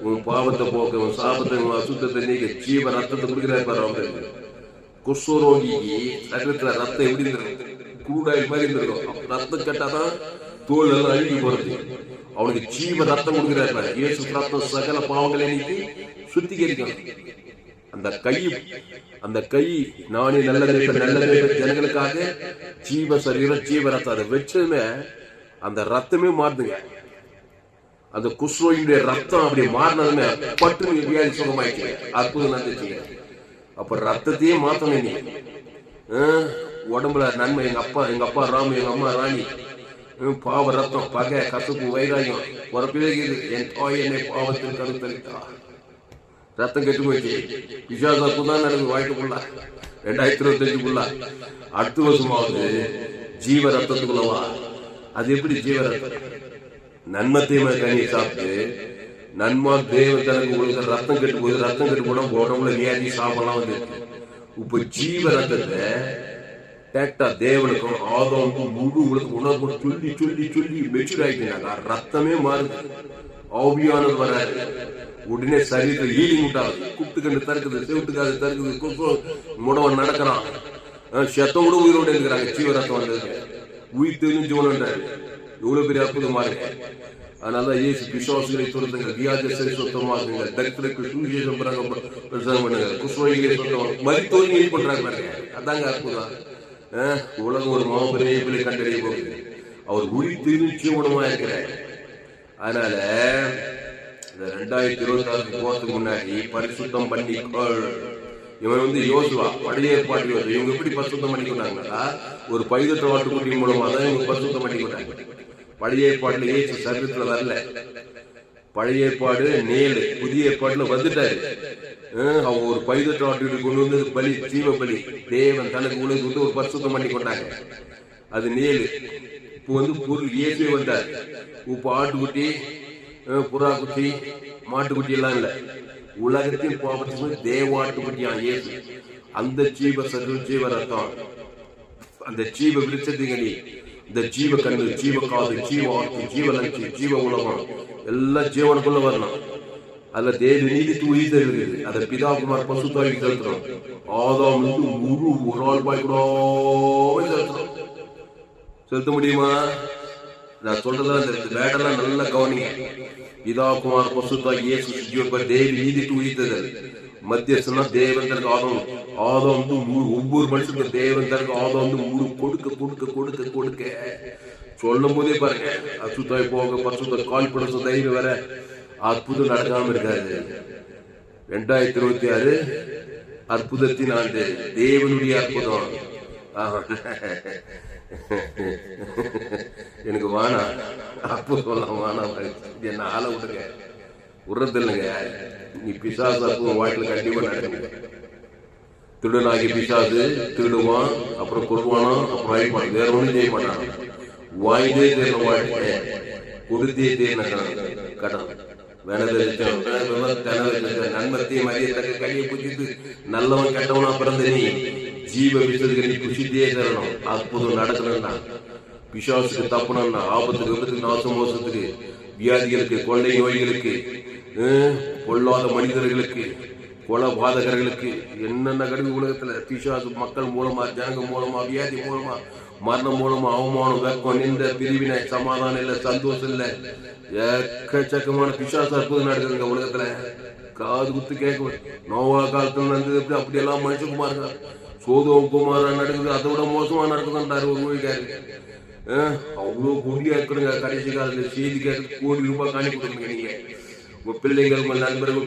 உன் பாவத்தை போக்க, உன் சாபத்தை, உன் அசுத்தத்தை நீங்க ஜீவ ரத்தத்தை கொடுக்கிறாரு. அவங்க குஷ்டரோகிக்கு சரீரத்துல ரத்தம் எப்படி இருந்திருக்கும்? கூடாயில் மாதிரி இருந்திருக்கும். ரத்தம் கட்டாதான் தோல் எல்லாம் அழுகி போறது. அவனுக்கு ஜீவ ரத்தம் கொடுக்கிறாரு. இயேசு ரத்தம் சகல பாவங்களை நீக்கி சுத்திகரிக்கும். அந்த கை நானே நல்ல ஜனங்களுக்காக ஜீவ சரீரம் ஜீவ ரத்தம் அதை வச்சதுமே அந்த ரத்தமே மாறுதுங்க. அந்த குஷ்டரோகியுடைய ரத்தம் அப்படி மாறினதுமே பட்டு வியாதி சுகமாயிடுச்சு. அற்புதம் நடந்துச்சுங்க. அப்ப ரத்தத்தையே மாத்தணும். நீ உடம்புல நன்மை. எங்க அப்பா ராமு, எங்க அம்மா ராணி. பாவ ரத்தம் பகை கசப்பு வைராகியம் பிறப்பிலே என் தாய் என்னை பாவத்தில் கருத்தளித்தா. ரத்தம் கெட்டு போயிடுச்சு. விசுவாசம் தான் நடக்குது வாழ்க்கைக்குள்ள. 2025 அடுத்த வருஷமாவது ஜீவ ரத்தத்துக்குள்ளவா. அது எப்படி ஜீவ ரத்தம்? நன்மை தீமை கனியை சாப்பிட்டு நன்மார் தேவன் தனக்கு உங்களுக்கு ரத்தம் கெட்டு போகுது. ரத்தம் கெட்டு போனா உடம்புல வியாதி சாப்பெல்லாம் வந்து இப்ப ஜீவ ரத்தத்தை டேக்டா தேவனுக்கும் ஆதாமுக்கும் முழு உலகம் உணர்வு சொல்லி சொல்லி சொல்லி மெச்சூர் ஆகிட்டாங்க. ரத்தமே மாறுது, ஆவியானது வராது. உடனே சரீரத்தில் ஈலிங் விட்டாது, குட்டு கண்டு தருக்குது, செவிட்டுக்காது தருக்குது, முடவன் நடக்கிறான், செத்தம் கூட உயிரோடு இருக்கிறாங்க. ஜீவ ரத்தம் வந்தது, உயிர் தெரிஞ்சு ஜீவனன்றாரு. எவ்வளவு பெரிய அற்புதமா இருக்கு. அதனாலதான் இயேசு பிசாசுகளை சொல்லுங்க, வியாதியை சுத்தமாகுங்க, தரித்திரக்கு சுவிசேஷம் பிரசங்கம் பண்ணுங்க, குஷ்ணோகிகளை சுத்தமாக மருத்துவம் இது பண்றாங்க பாருங்க. அதாங்க அற்புதம். உலகம் ஒரு மாபெரிய கண்டறிய போகுது. அவர் உயிர் தெரிஞ்சு ஜீவனமா இருக்கிறார். அதனால 2026 போறதுக்கு முன்னாடி பரிசுத்தம் பண்ணிக்கொள். இவன் யோசுவா பழைய ஏற்பாட்டு யோசுவா. இவங்க எப்படி பரிசுத்தம் பண்ணிக்கொண்டாங்கன்னா ஒரு பைதற்ற வாட்டுக்குட்டி மூலமா தான் இவங்க பரிசுத்தம் பண்ணிக்கொண்டாங்க. பழைய ஏற்பாட்டுல ஏசு சரீரத்துல வரல. பழைய ஏற்பாடு நேலு, புதிய ஏற்பாட்டுல வந்துட்டாரு. அவங்க ஒரு பைதற்ற வாட்டுக்குட்டி கொண்டு வந்து பலி, ஜீவ பலி, தேவன் தனக்கு உலகத்துக்கு ஒரு பரிசுத்தம் பண்ணி கொண்டாங்க. அது நேலு. இப்போ பொருள் இயேசுவே வந்தார். இப்போ ஆட்டுக்குட்டி, புறா குட்டி, மாட்டுக்குட்டி எல்லாம் இல்ல, உலகத்தின் பாவத்துக்கு தேவாட்டுக்குட்டியா இயேசு. அந்த ஜீவ சரீரம், ஜீவ ரத்தம், அந்த ஜீவ விருட்சத்திங்கனி, இந்த ஜீவ கண்ணு, ஜீவ காது, ஜீவ ஆட்டு, ஜீவ லட்சி, ஜீவ உலகம் எல்லாம் ஜீவனுக்குள்ள வரணும். அதுல தேவ நீதிக்கு உயிர் தருகிறது. அதை பிதாகுமார் பசுத்தாவிக்கு செலுத்தணும். ஆதாம் முழு ஒரு ஆள் பாய்க்கூடாம செலுத்தணும். செலுத்த முடியுமா? நான் சொல்றதா இந்த வேடெல்லாம் நல்லா கவனிங்க. பிதா குமார் பசுத்தாய் இயேசு தேவி நீதிக்கு உயிர்த்ததல். மத்தியஸ்தனா தேவன் தனக்கு ஆதாம் ஒவ்வொரு மனுஷனுக்கும் தேவன் தனக்கு ஆதாம் முழு கொடுக்க கொடுக்க கொடுக்க கொடுக்க சொல்லும் போதே பாருங்க, அசுத்தாய் போக பசுத்தாய் கால்பட தைரியம் வர அற்புதம் நடக்காம இருக்காது. 2026 அற்புதத்தின் ஆண்டு, தேவனுடைய அற்புதம். எனக்கு வானா அப்போ சொல்லலாம், வானா என்ன ஆள விடுங்க, விடுறது இல்லைங்க. நீ பிசாசு அற்புதம் வாழ்க்கையில கண்டிப்பா நடக்குங்க. திருடனாகி பிசாசு திருடுவான், அப்புறம் கொடுவானா, அப்புறம் அழிப்பான். வேற ஒன்றும் செய்ய மாட்டான். வாய்ந்தே தேர்ந்த வாழ்க்கை, கொடுத்தே தேர்ந்த கடன், நன்மத்தையும் மதியத்தக்க கையை புதித்து நல்லவன் கெட்டவனா பிறந்த நீ ஜீவ விசதுக்கு குஷித்தே தரணும். அற்புதம் நடக்கணும்னா, பிசாசுக்கு தப்புனா, ஆபத்துக்கு, விபத்துக்கு, நாச மோசத்துக்கு, வியாதிகளுக்கு, கொள்ளை நோய்களுக்கு, பொல்லாத மனிதர்களுக்கு, கொலபாதகர்களுக்கு, என்னென்ன கடுகு உலகத்துல பிசாசு மக்கள் மூலமா, ஜனங்க மூலமா, வியாதி மூலமா, மரணம் மூலமா, அவமானம், வெக்கம், நின்ற பிரிவினை, சமாதானம் இல்ல, சந்தோஷம் இல்ல, எக்கச்சக்கமான பிசாசு அற்புதம் நடக்குதுங்க உலகத்துல. காது குத்து கேட்க நோவா காலத்துல நடந்தது எப்படி அப்படி எல்லாம் மனுஷகுமார் சோதோம் குமாரா நடக்குது. அதை விட மோசமா நடக்குதுன்றாரு ஒரு ஊழிக்காரு. அவ்வளவு கொடியா இருக்கிறங்க. கடைசி காலத்துல செய்தி கேட்டு கோடி ரூபாய் காணி கொடுக்குங்க. நீங்க உங்க பிள்ளைகள், உங்க நண்பர்கள்,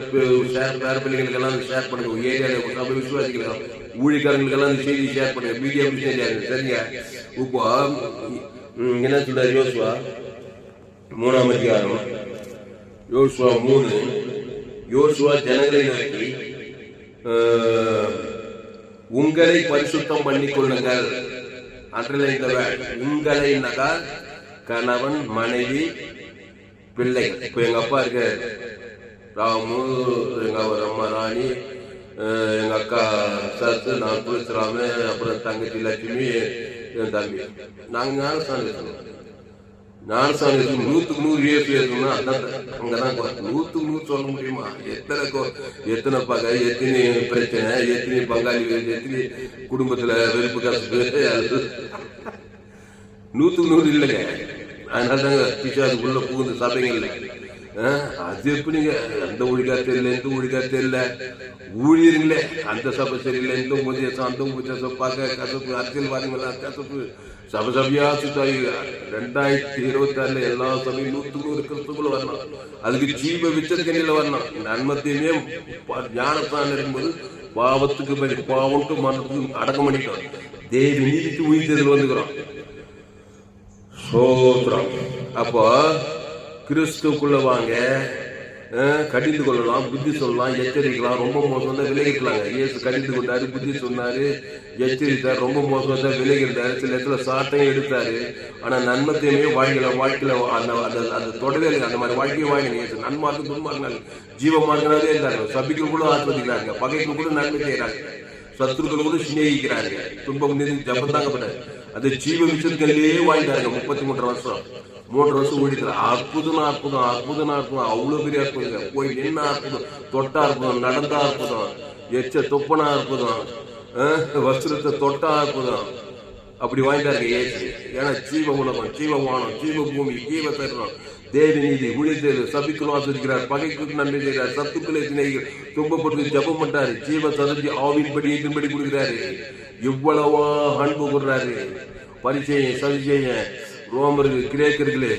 பேர பிள்ளைங்களுக்கு எல்லாம் ஷேர் பண்ணுங்க. ஏரியாவில் சபை விசுவாசிக்கலாம், ஊழியக்காரங்களுக்கு எல்லாம் இந்த செய்தி ஷேர் பண்ணுங்க. மீடியா தெரியாது சரிங்க. இப்போ என்ன சொல்றாரு யோசுவா 3ஆம் அதிகாரம், யோசுவா 3. யோசுவா ஜனங்களை நோக்கி உங்களை பரிசுத்தம் பண்ணிக் கொள்ளுங்கள். உங்களை கணவன், மனைவி, பிள்ளைகள். இப்ப எங்க அப்பா இருக்க ராமு, எங்க அம்மா ராணி, எங்க அக்கா சத்து, நான் துளசிராம, அப்புறம் தங்கச்சி லட்சுமி, என் தம்பி, நாங்க ஞானசாமி 100க்கு 100 இயேசு ஏற்றணும்னா அங்கதான் 100க்கு 100 சொல்ல முடியுமா? எத்தனை பகை, எத்தனை பிரச்சனை, எத்தனை பங்காளி, எத்தனை குடும்பத்துல வெறுப்பு, கசப்பு, 100க்கு 100 இல்லைங்க. அதனாலதாங்க பிசாசுக்குள்ள புகுந்து சபைங்கள்ல அது எப்படிங்க, அந்த ஊழிக்கார் தெரியல, எந்த ஊழிக்கார் தெரியல, ஊழியர்களே அந்த சபை சரியில்லை, இந்த உபதேசம், அந்த உபதேசம், பார்க்க கசப்பு, அரசியல்வாதிகள் கசப்பு, சபையா சுத்தாயி. 2026 எல்லா சபையும் 100க்கு 100 கிறிஸ்துக்குள்ள வரணும். அதுக்கு ஜீவ விச்சத்தில வரணும். நன்மத்தையுமே ஞானத்தான் இருக்கும்போது பாவத்துக்கு பலி, பாவம்ட்டு மரணத்துக்கு அடக்கம் பண்ணிட்டோம். தேவி நீதிக்கு உயிர்த்ததில் வந்துக்கிறோம். சோத்ரம். அப்போ கிறிஸ்துக்குள்ள வாங்க, கடிந்து கொள்ளலாம், புத்தி சொல்லலாம், எச்சரிக்கலாம். ரொம்ப மோசம் தான் விலகிக்கலாங்க. இயேசு கடிந்து கொண்டாரு, புத்தி சொன்னாரு, எச்சரித்தார். ரொம்ப மோசம் தான் விலகிருந்தாரு. சில இடத்துல சாட்டையும் எடுத்தாரு. ஆனா நன்மத்தையுமே வாழ்க்கையில அந்த தொடவே இல்லை. அந்த மாதிரி வாழ்க்கையை வாழ்க்கை இயேசு நன்மார்க்கு துன்மார்க்கு ஜீவமார்க்கனாவே இருந்தாங்க. சபிக்கு கூட ஆஸ்வதிக்கிறாங்க, பகைக்கு கூட நன்மை செய்யறாங்க, சத்துருக்கள் கூட சிநேகிக்கிறாங்க. துன்பம் ஜபந்தாங்க. அது ஜீவ விஷயத்திலேயே வாழ்ந்தாருங்க. 33 வருஷம் 3 வருஷம் ஓடிக்கிறார். அற்புதம் அற்புதம் அற்புதம் அற்புதம், அவ்வளவு பெரிய அற்புதம். போய் என்ன அற்புதம், தொட்டா அற்புதம், நடந்தா அற்புதம், எச்ச தொப்பனா அற்புதம், வஸ்திரத்தை தொட்டா அற்புதம். அப்படி வாங்கிட்டாரு ஏசு. ஏன்னா ஜீவ உலகம், ஜீவ வானம், ஜீவ பூமி, ஜீவ தருணம், தேவி நீதி ஊழியத்தில் சபிக்குள் ஆசிரிக்கிறார், பகைக்கு நன்மை செய்கிறார், சத்துக்களை சிநேகிகள், துன்பப்பட்டு ஜபம் பண்றாரு, ஜீவ சதஞ்சி ஆவின்படி இதன்படி கொடுக்கிறாரு. இவ்வளவா அன்பு கொடுறாரு. பரிச்சயம் சதிச்சயம் ரோமர்கள், கிரேக்கர்களே,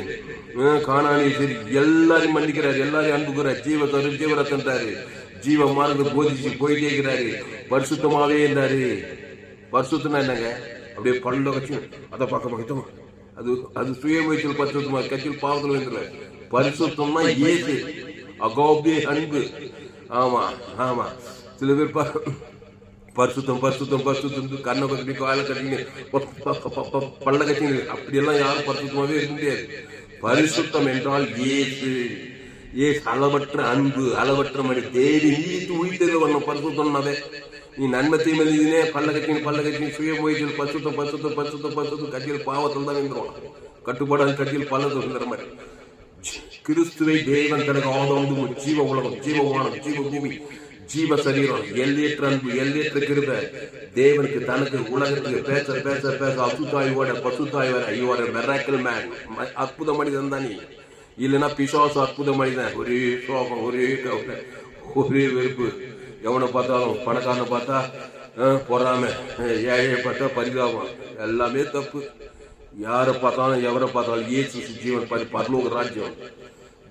கானானி, சரி எல்லாரையும் மன்னிக்கிறாரு, எல்லாரையும் அன்புக்கிறார். ஜீவ தரும் ஜீவரத்தம் தாரு, ஜீவ மார்க்கு போதிச்சு போயிட்டே இருக்கிறாரு. பரிசுத்தமாவே இருந்தாரு. பரிசுத்தம்னா என்னங்க? அப்படியே பல்ல வச்சு அதை பார்க்க பக்கத்தமா அது சுய முயற்சியில் பரிசுத்தமா, கட்சியில் பாவத்தில் வந்துடுற. பரிசுத்தம்னா ஏசு, அகோபே அன்பு. ஆமா ஆமா. சில பேர் பரிசுத்தம் பரிசுத்தம் பரிசுத்தம் கண்ணை கட்டி காலை கட்டிங்க பல்ல கட்டிங்க, அப்படியெல்லாம் யாரும் பரிசுத்தமாவே இருக்க முடியாது. பரிசுத்தம் என்றால் ஏசு. ஏசு அளவற்ற அன்பு, அளவற்ற மணி, தேவி நீதி உயிர்த்தது வரணும். பரிசுத்தம்னாவே நீ நன்மத்தை மதினே பல்ல கட்டிங்க சுய முயற்சியில் பரிசுத்தம் பரிசுத்தம் பரிசுத்தம் பரிசுத்தம், கட்சியில் பாவத்தில் தான் வந்துருவான். கட்டுப்பாடான கட்சியில் பல்லது வந்துற மாதிரி. கிறிஸ்துவை தேவன் தனக்கு ஆதரவு, ஜீவ உலகம், ஜீவ வானம், ஜீவ பூமி, ஜீவ சரீரம், எல்லையற்ற அன்பு, எல்லையற்ற கிருபை. தேவனுக்கு தனக்கு உலகத்துக்கு பேச பேச பேச அசுத்தாயோட பசுத்தாய் வர ஐயோட மெராக்கிள் மேன், அற்புத மனிதன் தான் நீ. இல்லைன்னா பிசாசு அற்புத மனிதன். ஒரே சோகம், ஒரே கவலை, ஒரே வெறுப்பு. எவனை பார்த்தாலும் பணக்காரனை பார்த்தா பொறாம, ஏழையை பார்த்தா பரிதாபம், எல்லாமே தப்பு. யாரை பார்த்தாலும் எவரை பார்த்தாலும் இயேசு ஜீவன் பரலோக ராஜ்யம்,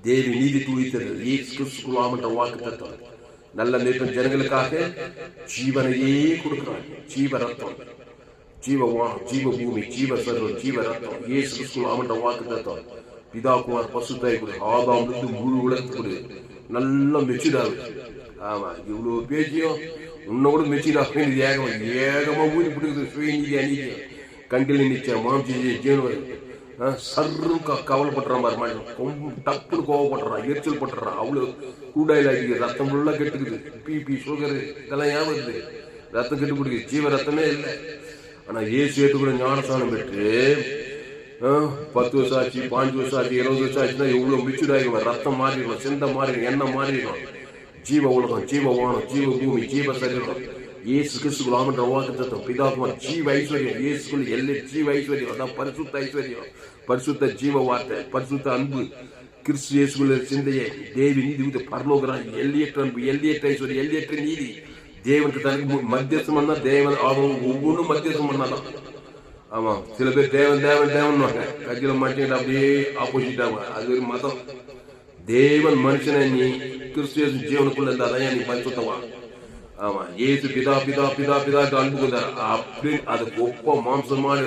தேவி நீதி துளித்தது, இயேசு கிறிஸ்துக்குள்ளாமன்ற வாக்கு தத்துவம். நல்ல நேற்று ஜனங்களுக்காக ஜீவனையே கொடுக்கிறார். ஜீவ ரத்தம், ஜீவ வானம், ஜீவ பூமி, ஜீவ சர்வம், ஜீவ ரத்தம், இயேசு கிறிஸ்துக்குள்ளாமன்ற வாக்கு தத்துவம். பிதா குமார் பசுத்தாய் கொடு, ஆதாம் இருந்து முழு உலகத்து கொடு. நல்ல மெச்சூர்டாகு. ஆமா, இவ்வளவு பேச்சியும் உன்னை கூட மெச்சூர்டாக ஏகமா ஊறி பிடிக்குது. சுய நீதி அநீதி கண்டில் நிச்சயம் மாம்சி ஜீவன் சர்ரு கவலைப்படுறான் பாரு. டப்புன்னு கோவப்படுறான், எரிச்சல் பட்டுறான். அவ்வளவு கூடாயில் ஆகிடுது. ரத்தம் ஃபுல்லா கெட்டுக்குது. பிபி சுகரு இதெல்லாம் ஏன் வருது? ரத்தம் கெட்டு பிடிக்குது. ஜீவ ரத்தமே இல்லை. ஆனா ஏசு ஏற்றுக்கூட ஞானஸ்தானம் பெற்று 10 வருஷம் ஆச்சு, 5 வருஷம் ஆச்சு, 20 வருஷம் ஆச்சுன்னா எவ்வளவு மெச்சூர் ஆகிடுவான். ரத்தம் மாறிடும், சிந்த மாறிடும், எண்ணெய் மாறிடும். ஜீவ உலகம், ஜீவ வானம், ஜீவ பூமி, ஜீவ சரீரம், இயேசு கிறிஸ்துக்குள்ளாமன்ற வாக்கு தத்துவம். பிதாகுமார் ஜீவ ஐஸ்வர்யம், இயேசுக்குள் எல்லை ஜீவ ஐஸ்வர்யம். அதான் பரிசுத்த ஐஸ்வர்யம், பரிசுத்த ஜீவ வார்த்தை, பரிசுத்த அன்பு. கிறிஸ்து இயேசுக்குள்ள சிந்தையை தேவி நீதி பரலோகரான், எல்லையற்ற அன்பு, எல்லையற்ற ஐஸ்வர்யம், எல்லையற்ற நீதி. தேவனுக்கு தனக்கு மத்தியஸ்தம் பண்ணா தேவன் அவன் ஒவ்வொன்றும் மத்தியஸ்தம் பண்ணாதான். ஆமா, சில பேர் தேவன் தேவன் தேவன் கட்சியில மாட்டேங்கிட்ட அப்படியே ஆப்போசிட் ஆகும். அது ஒரு மதம். தேவன் மனுஷனை நீ கிறிஸ்து ஜீவனுக்குள்ள இருந்தாதான் நீ பரிசுத்தமா. ஆமா, ஏசு பிதா பிதா பிதா பிதா அன்புக்குந்தார். அப்படின்னு அதுக்கு ஒப்ப மாம்சமான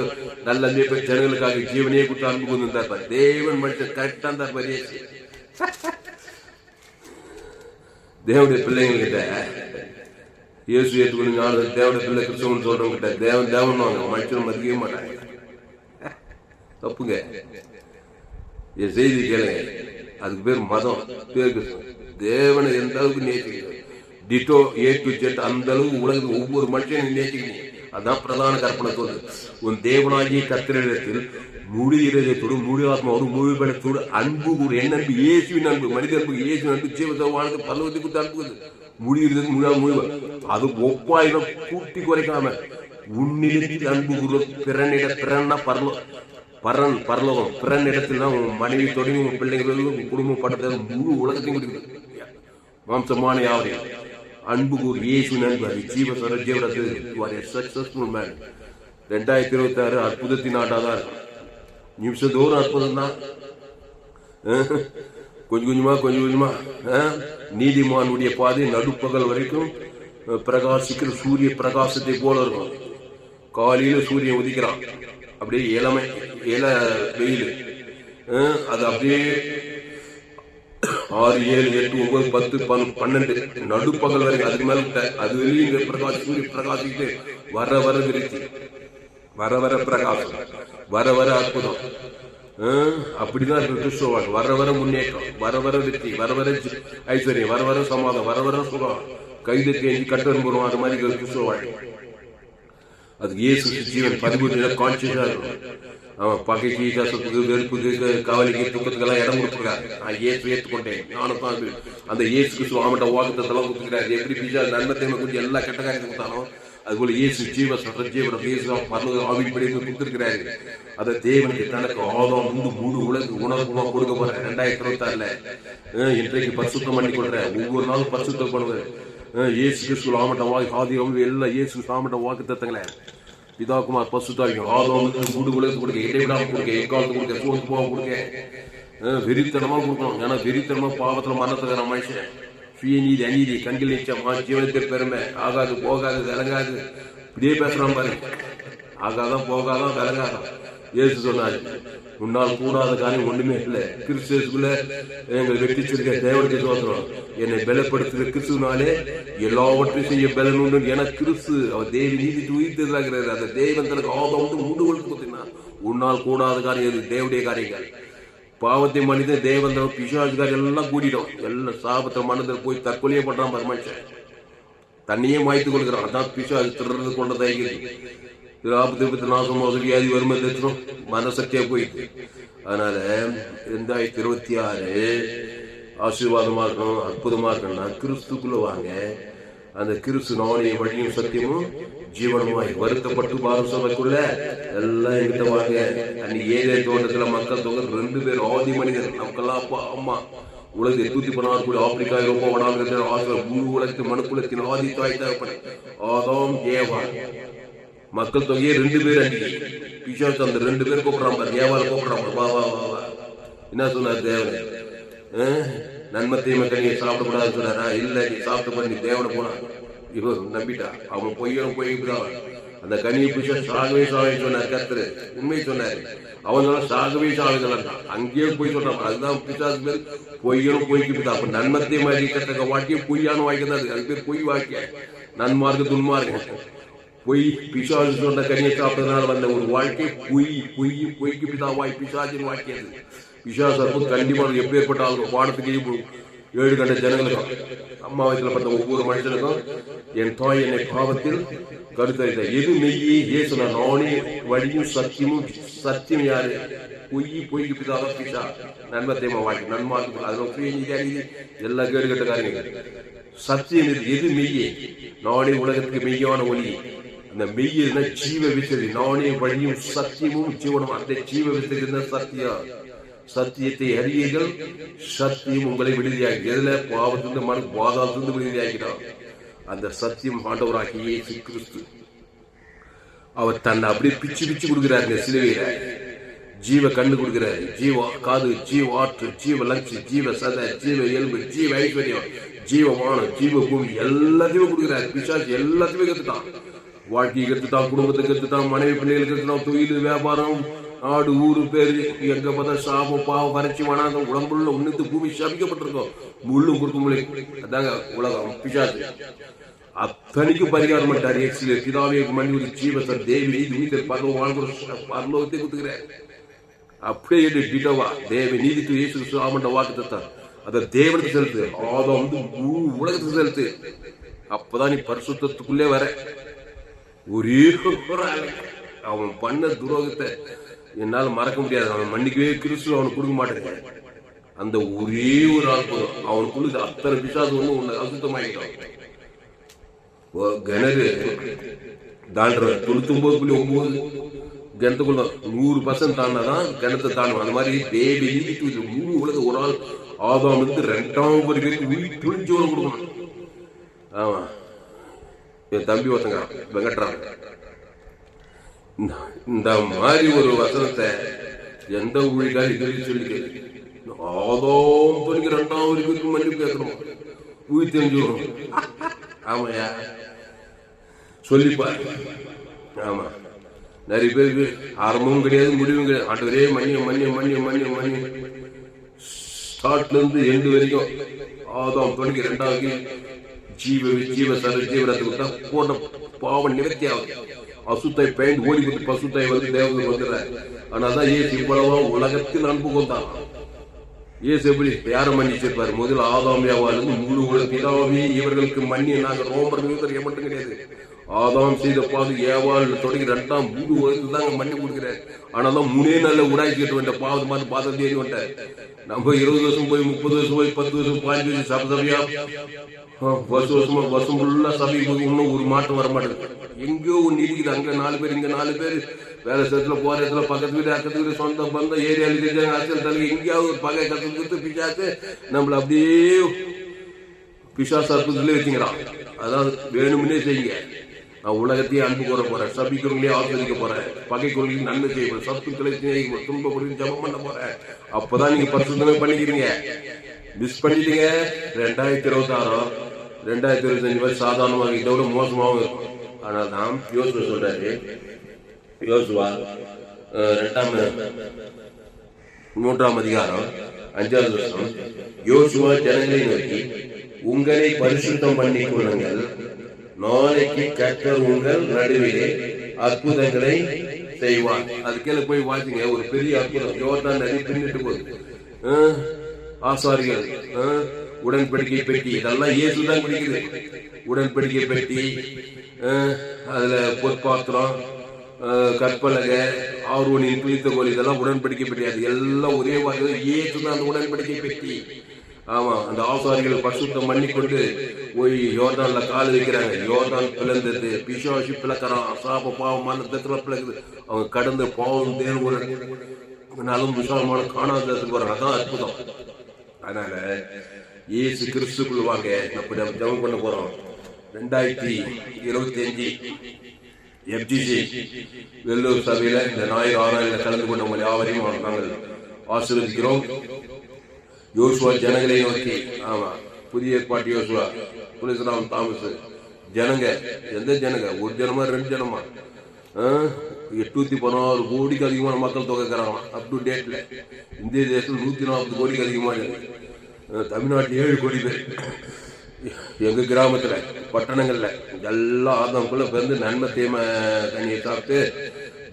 நல்ல ஜனங்களுக்காக ஜீவனையே கொடுத்து அன்பு கொண்டிருந்தார். தேவன் மனுஷன் கரெக்டா இருந்தார் பாரு. தேவனுடைய பிள்ளைங்கள்கிட்ட இயேசு ஏற்றுக்கொண்டு நானும் தேவனுடைய பிள்ளை கிறிஸ்தவன் சொல்றவங்க கிட்ட தேவன் தேவன் மனுஷன் மதிக்கவே மாட்டாங்க. தப்புங்க. என் செய்தி கேளுங்க. அதுக்கு பேர் மதம், பேர் தேவனை எந்த அளவுக்கு நேசிக்கிறோம். டிட்டோ ஏ டு ஜெட் அந்த அளவுக்கு உலகத்துக்கு ஒவ்வொரு மனுஷனையும் நேசிக்கணும். அதான் பிரதான கற்பனை சொல்றது. உன் தேவனாகிய கர்த்தரிடத்தில் முழு இதயத்தோடு, முழு ஆத்மாவோடு, முழு பலத்தோடு அன்பு கூறு. என்ன அன்பு? இயேசுவின் அன்பு. மனித அன்பு, இயேசுவின் அன்பு. ஜீவத்தவானது பல்லவத்தை கொடுத்து அன்புக்குது. முழு இருந்தது முழு அது ஒப்பாயிரம் கூட்டி குறைக்காம உன்னிடத்தில் அன்பு கூறு. பிறனிட பிறன்னா பரன் பரலோகம். பிறன் இடத்துல உன் மனைவி தொடங்கி உன் பிள்ளைகளும் குடும்பம் பட்டத்தை முழு உலகத்தையும் கொடுக்குது. மாம்சமான யாவரையும் அன்பு கூறு. இயேசுவின் அன்பு, அது ஜீவ ஜீவரத்து சக்சஸ்ஃபுல் மேன். 2026 அற்புதத்தின் ஆட்டாதான் இருக்கும். நிமிஷத்தோறும் அற்புதம் தான். கொஞ்சம் கொஞ்சமா நீதிமானுடைய பாதை நடுப்பகல் வரைக்கும் பிரகாசிக்கிற சூரிய பிரகாசத்தை போல இருக்கும். காலையில சூரியன் உதிக்கிறான், அப்படியே இள வெயில், அது அப்படியே 6, 7, 8, 9, 10, 12 நடுப்பகல் வரைக்கும் அதுக்கு மேல அது வெளியே சூரிய பிரகாசிட்டு வர விருத்தி, வர பிரகாசம், வர அற்புதம். அப்படிதான் இருக்கு கிறிஸ்துவ வாழ்க்கை. வர முன்னேற்றம், வர வெற்றி, வர ஐஸ்வர்யம், வர சமாதம், வர சுகம், கைது தேஞ்சி கட்டணம் போடுவோம். அது மாதிரி கிறிஸ்துவ வாழ்க்கை. அதுக்கு இயேசு ஜீவன் பரிபூர்ண கான்சியஸா இருக்கும். அவன் பகைக்கு, கசப்புக்கு, வெறுப்புக்கு, கவலைக்கு, துக்கத்துக்கெல்லாம் இடம் கொடுத்துருக்காரு. நான் இயேசு ஏற்றுக்கொண்டேன். நானும் அந்த இயேசுக்கு சுவாமிட்ட வாக்குத்தத்தெல்லாம் கொடுத்துக்கிறாரு. எப்படி பிஜா நன்மை தேவை குறித்து எல்லா கெட்ட காரியத்தை கொடுத்தாலும் அதுபோல இயேசு ஜீவ ஆவின்படி கொடுத்திருக்கிறாரு. அதை தேவனுக்கு தனக்கு ஆதாம் முழு உலக உணர்வுமா கொடுக்க போற 2026 இன்றைக்கு பரிசுத்தம் பண்ணி கொள்றேன். ஒவ்வொரு நாளும் பரிசுத்தம் பண்ணுவேன். இயேசு கிறிஸ்து ஆமட்ட வாக்கு எல்லாம் இயேசு ஆமட்ட வாக்கு தத்தங்களே பிதாகுமார் பரிசுத்தாவிக்கும் ஆதாம் முழு உலகத்து கொடுக்க, இடைவிடாம கொடுக்க, எக்காலத்து கொடுக்க, சோத்து போக கொடுக்க, வெறித்தனமா கொடுக்கணும். ஏன்னா வெறித்தனமா பாவத்துல மரணத்துக்கான மனுஷன் சுயநீதி, அநீதி, கண்கள் நீச்சம், ஜீவனத்தை பெருமை, ஆகாது போகாது விளங்காது இப்படியே பேசுறான் பாரு. ஆகாதான் போகாதான் விளங்காதான். இயேசு சொன்னாரு, உன்னால் கூடாத காரியம் ஒண்ணுமே இல்லை. கிறிஸ்துக்குள்ள எங்களை வெற்றிச்சிருக்க தேவனுக்கு சோதனம். என்னை பலப்படுத்துகிற கிறிஸ்துனாலே எல்லாவற்றையும் செய்ய பலன் உண்டு. என கிறிஸ்து அவர் தேவி நீதி உயிர்த்ததாகிறாரு. அந்த தேவன் தனக்கு ஆதம் முழு கொடுத்தினா உன்னால் கூடாத காரியம் தேவடைய காரியங்கள். பாவத்தை மனிதன் தேவன் பிசாசுகாரி எல்லாம் கூட்டிட்டோம். எல்லாம் சாபத்தை மனதில் போய் தற்கொலையே பண்றான் மனுஷன். தண்ணியே மாய்த்து கொடுக்குறான். அதான் பிசாசு திருறது கொண்டதாகிறது. ஆபத்து நாசம் வியாதி வறுமை தரிசனம் மனசக்தியா போயிட்டு. அதனால 2026 ஆசீர்வாதமா இருக்கணும், அற்புதமா இருக்கணும்னா கிறிஸ்துக்குள்ள வாங்க. அந்த கிறிஸ்து நானே வழியும் சத்தியமும் ஜீவனமாய் வருத்தப்பட்டு பாரசபைக்குள்ள எல்லாம் எங்கிட்ட வாங்க. அன்னைக்கு ஏழை தோட்டத்துல மக்கள் தொகை 2 பேர் ஆதி மனிதர். நமக்கெல்லாம் அப்பா அம்மா உலகத்தை 816 கோடி ஆப்பிரிக்கா, ஐரோப்பா, வடாந்திர, ஆசிரியர், முழு உலகத்தின் மனுக்குலத்தின் ஆதி தாய் தகப்பன் ஆதாம் ஏவா. மக்கள் தொகையே 2 பேர். அன்னைக்கு பிசாசு அந்த 2 பேர் கூப்பிடுறான். ஏவால கூப்பிடுறான். வா வா வா வா. என்ன சொன்னார் தேவன்? நன்மை தீமை கனியை சாப்பிடக்கூடாதுன்னு சொன்னாரா? இல்ல, நீ சாப்பிட்டு பண்ணி தேவனை போனா இவன் நம்பிட்டா. அவன் பொய்யனும் போய்தான் அந்த கனியை பிடிச்சா சாகவே சாவே சொன்னார். கர்த்தரு உண்மை சொன்னாரு. அவன் சாகவே சாகுதான் அங்கேயே போய் சொல்றான். அதுதான் பிசாசு பேர் பொய்யனும் பொய்க்குதான். அப்ப நன்மத்தை மாதிரி கட்டக்க வாக்கிய பொய்யான வாய்க்கதான். அது பேர் பொய் வாக்கிய. நன்மார்க்கு துன்மார்க்கு பொய். பிசாசு சொன்ன கனியை சாப்பிட்டதுனால வந்த ஒரு வாழ்க்கை பொய். பொய்க்கு பிதாவாய் பிசாசின் வாக்கியது. பிசாசு கண்டிப்பா எப்பேற்பட்ட பாடத்துக்கு 7 கண்ட ஜனங்களுக்கும் அம்மா வயசுல பார்த்த ஒவ்வொரு மனுஷனுக்கும் என் தாய் என்னை பாவத்தில் கருத்தறித்த எது மெய்யே ஏசு நானே வழியும் சத்தியமும். சத்தியம் யாரு? பொய்க்கு பிதாக பிசா. நன்மை தேமா வாழ்க்கை நன்மார்க்கு அதனால எல்லா கேடு கட்ட காரியங்கள். சத்தியம் எது மெய்யே? நானே உலகத்துக்கு மெய்யான ஒளி. இந்த மெய்ய ஜீவ விசதி. நானே வழியும் சத்தியமும் ஜீவனும். அந்த ஜீவ விசதி சத்தியம். சத்தியத்தை அறியீர்கள், சத்தியம் உங்களை விடுதியாகி. எதுல? பாவத்திலிருந்து மன பாதாத்திலிருந்து விடுதியாகிறார். அந்த சத்தியம் ஆண்டவராகி இயேசு கிறிஸ்து. அவர் தன்னை அப்படியே பிச்சு கொடுக்கிறாரு. சிலுவையில ஜீவ கண்ணு கொடுக்கிறாரு, ஜீவ காது, ஜீவ ஆற்று, ஜீவ லட்சி, ஜீவ சத, ஜீவ எலும்பு, ஜீவ ஐஸ்வர்யம், ஜீவமானம், ஜீவ பூமி எல்லாத்தையுமே கொடுக்கிறாரு. பிசாசு எல்லாத்தையுமே கத்துட்டான். வாழ்க்கையை கத்துட்டான், குடும்பத்தை கத்துட்டான், மனைவி பிள்ளைகளுக்கு கத்துட்டான், தொழில், வியாபாரம், நாடு, ஊரு பேரு, எங்க பார்த்தா சாபம், பாவம், வறட்சி, மனாத உடம்புள்ள உன்னத்து பூமி சபிக்கப்பட்டிருக்கோம். முள்ளும் குறுக்கு முள்ளை. அதாங்க உலகம். பிசாசு அத்தனைக்கும் பரிகாரம் பண்ணிட்டார். பிதாவே மணி ஜீவச தேவி நீதி பரலோகத்தை குத்துக்கிறார். அப்படியே டிட்டோவா தேவி நீதிக்கு இயேசு ஆமண்ட வாக்கு தத்தார். அத தேவனுக்கு செலுத்து. ஆதாம் முழு உலகத்துக்கு செலுத்து. அப்பதான் நீ பரிசுத்தத்துக்குள்ளே வர. ஒரே அவன் பண்ண துரோகத்தை என்னால மறக்க முடியாது. அவன் மன்னிக்கவே கிறிஸ்து அவனுக்கு கொடுக்க மாட்டேங்க. அந்த ஒரே ஒரு ஆள் போதும். அவனுக்குள்ள அத்தனை பிசாசு ஒண்ணு அசுத்தமாயிட்டான். கிணறு தாண்டுற 99.9 கிணத்துக்குள்ள 100% தாண்டாதான் கிணத்தை தாண்டும். அந்த மாதிரி தேவி நீதிக்கு முழு உலக ஒரு ஆள் ஆதாம் இருந்து 2ஆம் பேருக்கு உயிர் துணிஞ்சோடு கொடுக்கணும். ஆமா, என் தம்பி ஒருத்தங்க வெங்கட்ராங்க. இந்த மாதிரி ஒரு வசனத்தை எந்த ஊழிக்காரி சொல்லி ஆதாம் துணிக்கு 2ஆம் வரைக்கும் மன்னிப்பு கேட்கணும், உயிர் தெரிஞ்சுக்கணும். ஆமாயா சொல்லிப்பாரு. ஆமா, நிறைய பேருக்கு ஆரம்பமும் கிடையாது, முடிவும் கிடையாது. ஆண்டவரே மன்னியம் மன்னியம் மன்னியம் மன்னியம் மன்னியம் ஸ்டார்ட்ல இருந்து எண்டு வரைக்கும் ஆதாம் தொடங்கி 2வது ஜீவரத்தை விட்டா போன பாவம் நிவர்த்தி ஆகுது. அசுத்தை பெயிண்ட் ஓடி போட்டு பசுத்தை வந்து தேவதை வந்துடுற. ஆனாதான் ஏசு இவ்வளவா உலகத்தில் அன்பு கொண்டான். ஏசு எப்படி யாரை மன்னிச்சிருப்பாரு? முதல் ஆதாம் யாவாலிருந்து முழு பிதாவே இவர்களுக்கு மன்னி. நாங்க ரோமர் மட்டும் கிடையாது. ஆதாம் செய்த பாது ஏவாள் தொடங்கி 2ஆம் முழு உலகத்தில் தாங்க மன்னி கொடுக்குறாரு. ஆனாதான் 3 நாள்ல உடாய்ச்சிட்டு வந்த பாவத்து மாதிரி பாதம் தேடி வந்த. நம்ம 20 வருஷம் போய் 30 வருஷம் போய் 10 வருஷம் 15 வருஷம் சபையா வருஷம் ஃபுல்லா சபைக்கு போய் இன்னும் ஒரு மாற்றம் வர மாட்டேங்குது. எங்கேயோ ஒன்று இருக்குது. அங்க 4 பேர் இங்க 4 பேர் வேலை இடத்துல போற இடத்துல பக்கத்து வீடு அக்கத்து வீடு சொந்த பந்தம் ஏரியாவில் இருக்காங்க. அரசியல் தலைவர் எங்கேயாவது ஒரு பகை கத்து பிசாசு நம்மள அப்படியே பிசாசு அற்புதத்திலே வச்சுக்கிறான். அதாவது வேணும்னே செய்யுங்க. நான் உலகத்தையே அன்பு கூற போறேன், சபிக்கிறவங்களே ஆசிரிக்க போறேன், பகை கொள்கைக்கு நன்மை செய்ய போறேன், சத்துக்களை துன்பப்படுத்தி ஜபம் பண்ண போறேன். அப்பதான் நீங்க பரிசுத்தமே பண்ணிக்கிறீங்க. மிஸ் பண்ணிட்டீங்க 2026 2025 வரை சாதாரணமாக இதை விட மோசமாகவும் இருக்கும். ஆனால் தான் யோசுவா சொல்றாரு. யோசுவா 3ஆம் அதிகாரம் 5வது வருஷம். யோசுவா ஜனங்களை நோக்கி, உங்களை பரிசுத்தம் பண்ணிக் கொள்ளுங்கள், நாளைக்கு கர்த்தர் உங்கள் நடுவிலே அற்புதங்களை செய்வார். அதுக்கேல போய் வாசிங்க. ஒரு பெரிய அற்புதம் யோர்தான் நதி பின்னிட்டு போகுது. ஆசாரிகள் உடன்படிக்கை பெட்டி இதெல்லாம் இயேசுதான் பிடிக்குது. உடன்படிக்கை பெட்டி, அதுல பொற்பாத்திரம், கற்பலகை, ஆர்வனின் புளித்த கோல், இதெல்லாம் உடன்படிக்கை பெட்டி. அது எல்லாம் ஒரே வார்த்தை இயேசுதான் அந்த உடன்படிக்கை பெட்டி. ஆமா, அந்த ஆசாரிகள் பரிசுத்தம் பண்ணிக்கொண்டு போய் யோர்தான்ல கால் வைக்கிறாங்க. யோர்தான் பிளந்தது, பிசாசு பிளக்கிறான், சாப பாவமான தத்துல பிளக்குது. அவங்க கடந்த பாவம் தேர்வு விசாலமான காணாததுக்கு வராங்க. அதான் அற்புதம். அதனால இயேசு கிறிஸ்துக்குள் வாங்க. நம்ம ஜெபம் பண்ண போறோம். 2025 FGC வெள்ளூர் சபையில இந்த ஞாயிறு ஆராய்ச்சியில் கலந்து கொண்ட உங்கள் யாவரையும் நாங்கள் ஆசீர்வதிக்கிறோம். யோசுவா ஜனங்களை நோக்கி, ஆமா, புதிய ஏற்பாட்டு யோசுவா, துளசிராம் தாமஸ் ஜனங்க, எந்த ஜனங்க? ஒரு ஜனமா 2 ஜனமா? 816 கோடிக்கு அதிகமான மக்கள் தொகை இருக்கிறாங்க அப் டு டேட்ல. இந்திய தேசத்தில் 140 கோடிக்கு அதிகமான, தமிழ்நாட்டில் 7 கோடி பேர். எங்க கிராமத்துல பட்டணங்கள்ல எல்லா ஆதாமுக்குள்ள பிறந்து நன்மை தீமை தண்ணியை சாப்பிட்டு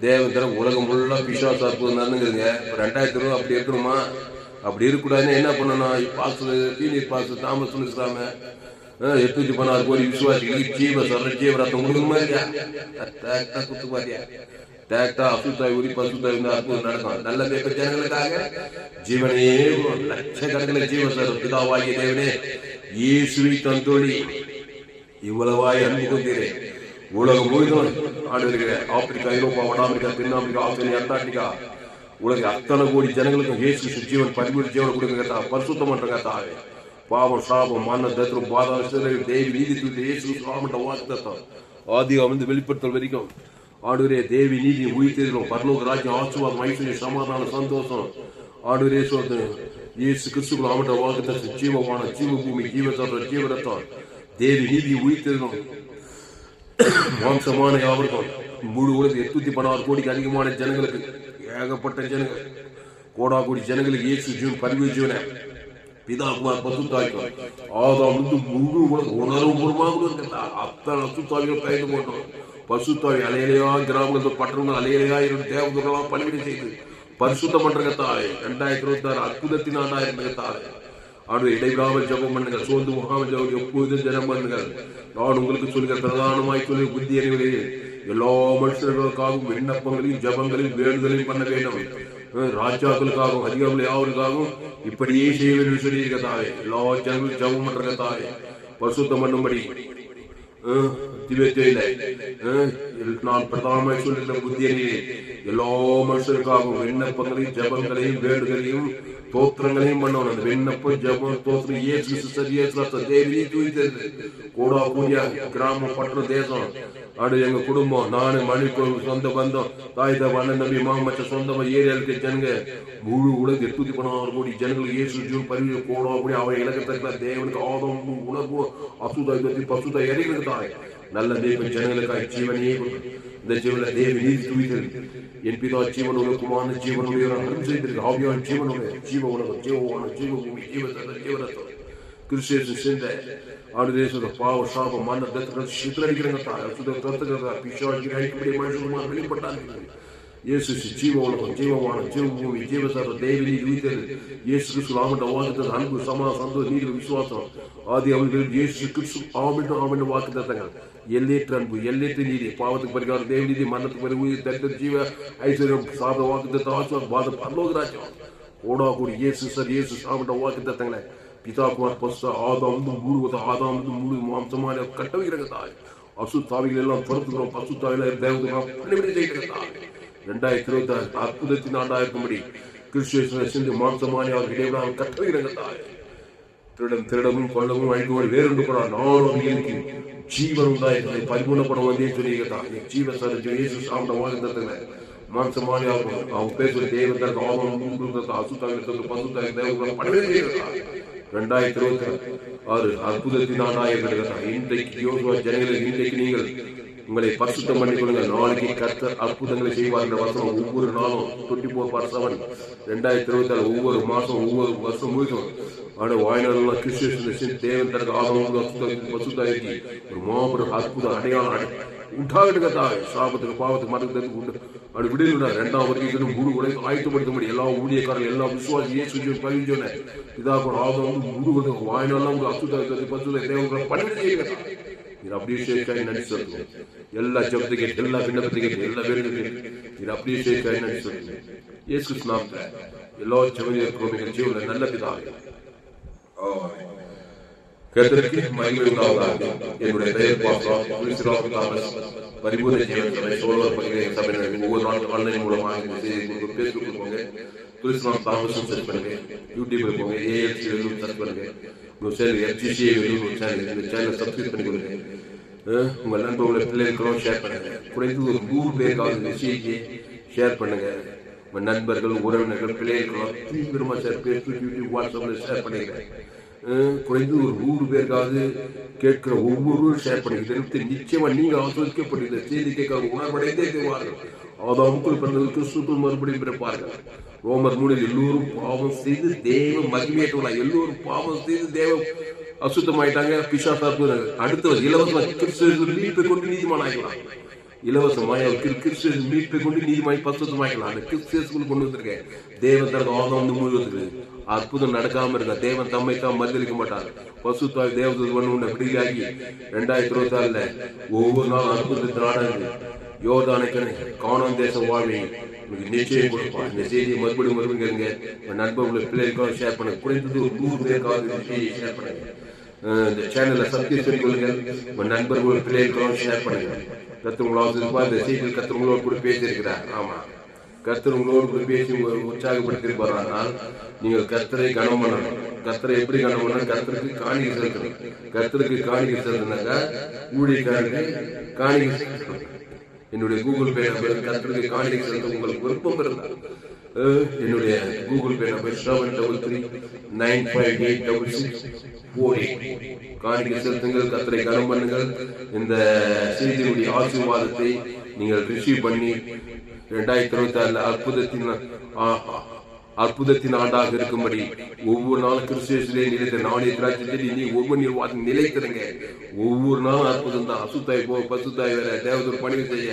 தேவன் உலகம் ஃபுல்லா பிசாசு அற்புதம் நடந்துங்கிறதுங்க. 2020 அப்படி இருக்கணுமா? அப்படி இருக்கக்கூடாதுன்னு என்ன பண்ணணும்? பாசு சீனியர் பாசு தாமஸ் இஸ்லாம 816 கோடி விசுவாசிகளுக்கு ஜீவரத்தம் கொடுக்கணுமா இல்லையா? டேக்டா குத்து பாத்தியா? டேக்டா அசுத்தாய் உரி பசுத்தாய் அற்புதம் நடக்கும். நல்ல பேப்பர் ஜனங்களுக்காக ஜீவனையே லட்சக்கணக்கில் ஜீவ சார் பிதாவாகிய தேவனே இயேசுவை தந்தோழி இவ்வளவாய் அன்பு கொண்டீரே. உலகம் முழுவதும் ஆண்டு வருகிறேன். ஆப்பிரிக்கா, ஐரோப்பா, வட அமெரிக்கா, தென் ஆப்பிரிக்கா, ஆஸ்திரேலியா, அண்டார்டிகா, உலக அத்தனை கோடி ஜனங்களுக்கும் இயேசு ஜீவன் பரிபூர்ண ஜீவனை கொடுங்க. பரிசுத்தம் பண்றங்க. தாவே பாவம் சாபம் மரண தத்ரம் பாதாள தேவி நீதி தூத்து இயேசு சாமண்ட வாக்குத்தத்தம் ஆதி அமர்ந்து வெளிப்படுத்தல் வரைக்கும் ஆண்டவரே தேவி நீதி உயிர்த்தெழும் பரலோக ராஜ்யம் ஆசீர்வாதம் ஐஸ்வர்யம் சமாதானம் சந்தோஷம் ஆண்டவரே இயேசு கிறிஸ்துக்குள் ஆமண்ட வாக்குத்தத்தம் ஜீவமான ஜீவ பூமி ஜீவசர்வ ஜீவரத்தம் தேவி நீதி உயிர்த்தெழும் மாம்சமான யாவருக்கும் முழு உலக 816 கோடிக்கு அதிகமான ஜனங்களுக்கு ஏகப்பட்ட ஜனங்கள் கோடா கோடி ஜனங்களுக்கு இயேசு ஜீவன் பரிவு ஜீவன பிதாகுமார் பசுத்தாய்க்கும் ஆதாம் முழு உணர்வுபூர்வமாக இருக்கிறதா அத்தனை அசுத்தாவிகள் பெயர்ந்து போட்டோம். பசுத்தாவி அலையிலையா கிராமங்கள் பட்டணங்கள் அலையிலையா இருந்து தேவதூர்களாக பணிவிடை செய்து பரிசுத்தம் பண்றங்க தாய். 2026 அற்புதத்தின் ஆண்டாயிருந்தங்க தாய். ஆண்டு இடைவிடாமல் ஜபம் பண்ணுங்கள், சோர்ந்து முகாமல் ஜபம் எப்போதும் ஜனம் பண்ணுங்கள். நான் உங்களுக்கு சொல்கிற பிரதானமாய் சொல்லி புத்தி அறிவுகளில் எல்லா மனுஷர்களுக்காகவும் விண்ணப்பங்களையும் ஜபங்களையும் வேண்டுதலையும் பண்ண வேண்டும். ராஜாக்களுக்காகவும் அதிகாரிகள் யாருக்காகவும் இப்படியே செய்ய வேண்டும் சொல்லியிருக்கத்தாவே. எல்லா ஜனங்களும் ஜபம் பண்றதாவே பரிசுத்தம் பண்ணும்படி நான் பிரதானமாய் சொல்லுகிற புத்தியனிலே எல்லா மனுஷருக்காகவும் விண்ணப்பங்களையும் ஜபங்களையும் வேண்டுதலையும் தோத்திரங்களையும் பண்ணணும். அந்த விண்ணப்பம் ஜபம் தோத்திரம் இயேசு தேவி தூய்த்தது கோடா பூஜா கிராமம் பட்டணம் தேசம் ஆடு எங்க குடும்பம் நானு மணிக்கூர் சொந்த பந்தம் தாய் அண்ணன் நம்பி மாமச்ச சொந்தமா ஏரியாவுக்கு ஜனங்க முழு உலக 816 கோடி ஜனங்களுக்கு இயேசு ஜீவன் பரிவு கோடா கூடி அவன் இலக்கத்திற்குள்ள தேவனுக்கு ஆதம் உணர்வு அசுதாய் பசுதாய் இறைகளுக்கு தாய் நல்ல தேவ ஜனங்களுக்காக ஜீவனையே இந்த ஜீவன தேவி நீதி துணிகள் என் பிதா ஜீவனுடைய குமாரன ஜீவனுடைய அருள் செய்திருக்க ஆவியான ஜீவனுடைய ஜீவ உலகம் ஜீவமான ஜீவ பூமி ஜீவரத்தம் கிறிஸ்து சென்ற ஆண்டு தேசத்தை பாவ சாபம் மன்ன தத்துக்கள் சித்தரிக்கிறங்க தத்துக்கள் பிசாசு அழிக்கப்படிய மனுஷனுமா வெளிப்பட்டாங்க இயேசு ஜீவ உலகம் ஜீவமான ஜீவ பூமி ஜீவசர தேவி நீதி உயிர்த்தது இயேசு கிறிஸ்து ஆமண்ட வாக்குத்தது அன்பு சமாதானம் சந்தோஷம் நீதி விசுவாசம் ஆதி அவர்கள் இயேசு கிறிஸ்து ஆமண்ட வாக்கு தத்தங்கள் எல்லையற்ற அன்பு எல்லையற்ற நீதி பாவத்துக்கு பரிகாரம் தேவ நீதி மரணத்துக்கு பரி உயிர் தரித்திர ஜீவ ஐஸ்வர்யம் சாத வாக்கு தத்த ஆசிர்வாதம் பாத பரலோகராஜ்யம் ஓடா கூடி இயேசு சார் இயேசு ஆமண்ட வாக்கு தத்தங்களை பிதா குமார் பஸ்த ஆதாம் ஆதாம் முழு மாம்சமான கட்ட வைக்கிறாங்க தாய் அசுத்தாவிகள் எல்லாம் துரத்துக்கிறோம் பசுத்தாவில தேவதை செய்கிறாங்க தாய் 2026 அற்புதத்தின் ஆண்டா இருக்கும்படி கிறிஸ்துவை சென்று மாம்சமானி அவர்கள் இடைவிடாமல் கட்ட வைக்கிறாங்க தாய் திருடமும் கொள்ளவும் அழிக்கவும் வேறொன்று கூட நானும் ஜீவன் உண்டாயிருக்கிறது பரிபூர்ணப்படம் வந்தே சொல்லியிருக்கா ஜீவ இயேசு சாப்பிட வாழ்ந்ததுல மாம்சமானி அவங்க பேசுகிற தேவதற்கு ஆவணம் அசுத்தாவில பசுத்தாவி தேவதை படவே 2026 அற்புதத்தின் ஆண்டாயிருக்கிறது இன்றைக்கு யோசுவா ஜனங்கள் இன்றைக்கு நீங்கள் உங்களை பரிசுத்தம் பண்ணிக் கொள்ளுங்கள் நாளைக்கு கர்த்தர் அற்புதங்களை செய்வார் என்ற வசனம் ஒவ்வொரு நாளும் 24/7 2026 ஒவ்வொரு மாசம் ஒவ்வொரு வருஷம் முழுதும் ஆனா வாய்நாள் கிறிஸ்து தேவன் தனக்கு ஆகணும் பசுத்தாயிருக்கு ஒரு மாபெரும் அற்புத அடையாளம் உண்டாகிட்டு சாபத்துக்கு பாவத்துக்கு மதத்துக்கு உண்டு அப்படி விடுதலை 2ஆம் வருகைக்கு முழு உலக ஆயத்தப்படுத்த முடியும் எல்லா ஊழியக்காரர்கள் எல்லா விசுவாசி இயேசு பரிஞ்சோன இதாக ஆகும் முழு வாய்நாள் அசுத்தாய் பசுதை தேவங்களை பண்ணிவிட்டு செய்யுங்க இது அப்படியே சேர்க்காய் நடிச்சு எல்லா ஜபத்துக்கு எல்லா விண்ணப்பத்துக்கு எல்லா வேண்டுக்கு இது அப்படியே சேர்க்காய் நடிச்சு இயேசு நாமத்துல எல்லா ஜபங்களும் ஜீவன நல்ல பிதாவே கர்த்தருக்கு மகிமை உண்டாவதாக. என்னுடைய பெயர் பாஸ்டர் தாமஸ் பரிபூர்ண ஜீவன் சபை சோழர் பகுதியை சபையினர் ஒவ்வொரு நாள் ஆன்லைன் மூலமாக பேஸ்புக் போங்க கிறிஸ்துவ தாமஸ் சர்ச் பண்ணுங்க யூடியூப்ல போங்க ஏஎல்சி வெள்ளூர் சர்ச் பண்ணுங்க FGC வெள்ளூர் சேனல் சப்ஸ்கிரைப் பண்ணிக்கொள்ளுங்க உங்க நண்பர்களை பிள்ளைகளும் ஷேர் பண்ணுங்க குறைந்து ஒரு 100 பேருக்காவது மெசேஜை ஷேர் பண்ணுங்க உங்க நண்பர்கள் உறவினர்கள் பிள்ளைகளும் தீவிரமா ஷேர் பேஸ்புக் யூடியூப் வாட்ஸ்அப்ல ஷேர் பண்ணிக்கிறேன் குறைந்து ஒரு 100 பேருக்காவது கேட்கிற ஒவ்வொருவரும் ஷேர் பண்ணிக்கிட்டு நிச்சயமா நீங்க ஆசிரியப்பட்ட செய்தி கேட்க உணர்வடைந்தே தேவார்கள் ஆதாமுக்குள் பிறந்தது கிறிஸ்துக்குள் மறுபடியும் பிறப்பார்கள். ரோமர் 3 எல்லோரும் பாவம் செய்து தேவ மகிமையற்றவர்களா எல்லோரும் பாவம் செய்து தேவ அசுத்தமாயிட்டாங்க பிசாசு அடுத்தவர் இலவச கிறிஸ்துவ மீட்பை கொண்டு நீதிமான் ஆகிக்கலாம் இலவசமாய் கிறிஸ்துவ மீட்பை கொண்டு நீதிமாய் பரிசுத்தமாக்கலாம் அந்த கிறிஸ்துவ கொண்டு வந்திருக்கேன் தேவன் தனக்கு ஆதாம் முழுவதுக்கு அற்புதம் நடக்காம இருக்க தேவன் தம்மை தான் மறுதளிக்க மாட்டார் பசுத்தாய் தேவதூதன் ஒண்ணு விடுதலையாகி 2026 ஒவ்வொரு நாள் அற்புதத்தை நாடாது யோர்தானுக்கு கானான் தேசம் வாழ்வை நிச்சயம் கொடுப்பா. இந்த செய்தியை மறுபடியும் கேளுங்க நண்பர்களை பிள்ளைகளுக்காக ஷேர் பண்ணுங்க குறைந்தது ஒரு 100 பேருக்காக ஷேர் பண்ணுங்க இந்த சேனலை சப்ஸ்கிரைப் பண்ணிக்கொள்ளுங்க உங்க நண்பர்கள் பிள்ளைகளுக்காக ஷேர் பண்ணுங்க கர்த்தர் இந்த செய்தியில் கர்த்தர் உங்களோடு கூட பேசியிருக்கிறார் ஆமா கர்த்தர் உங்களோடு கூட பேசி உற்சாகப்படுத்திருப்பார் ஆனால் நீங்கள் கர்த்தரை கனம் பண்ணணும் கர்த்தரை எப்படி கனம் பண்ண கர்த்தருக்கு காணிக்கை செலுத்தணும் கர்த்தருக்கு காணிக்கை செலுத்தினாக்கா ஊழியக்காரருக்கு காணிக்கை செலுத்தணும் என்னுடைய கூகுள் பே நம்பர் கர்த்தருக்கு காணிக்கை செலுத்த உங்களுக்கு விருப்பம் இருந்தால் என்னுடைய கூகுள் பே நம்பர் 733-958-6648 காணிக்கை செலுத்துங்கள் கர்த்தரை கனம் பண்ணுங்கள் இந்த செய்தியுடைய ஆசீர்வாதத்தை நீங்கள் ரிசீவ் பண்ணி 2026 அற்புதத்தின் ஆண்டாக இருக்கும்படி ஒவ்வொரு நாளும் கிறிஸ்துவிலே நிலைத்த நாணய திராட்சத்தில் இனி ஒவ்வொரு நிலைத்திருங்க ஒவ்வொரு நாளும் அற்புதம் தான் அசுத்தாய் பசுத்தாய் வேற தேவதூர் பணிவு செய்ய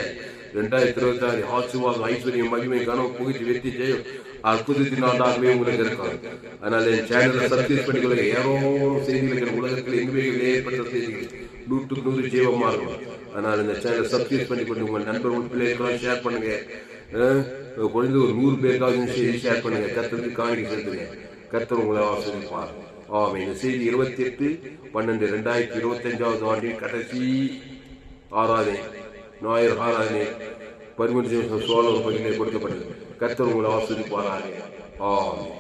2026 ஆசீர்வாதம் ஐஸ்வர்யம் மகிமை கனவு புகிச்சு வெற்றி செய்யும் அற்புதத்தின் ஆண்டாகவே உங்களுக்கு இருக்காது. அதனால என் சேனலை சப்ஸ்கிரைப் பண்ணிக்கொள்ள ஏறோ செய்திகள் உலகத்தில் எங்குமே ஏற்பட்ட செய்திகள் 100% ஜீவமா இருக்கும். அதனால இந்த சேனலை சப்ஸ்கிரைப் பண்ணிக்கொண்டு உங்க நண்பர்கள் பிள்ளைகளும் ஷேர் பண்ணுங்க குறைந்து ஒரு 100 பேருக்காக ஷேர் பண்ணுங்க கர்த்தருக்கு காணிக்கை செலுத்துங்க கர்த்தர் உங்களை ஆசீர்வதிப்பார். ஆமென். இந்த செய்தி 28/12/2025 ஆண்டின் கடைசி ஆராதனை ஞாயிறு ஆராதனை 13 சோழர் பகுதியில் கொடுக்கப்பட்டது. கர்த்தர் உங்களை ஆசீர்வதிப்பாராக. ஆமென்.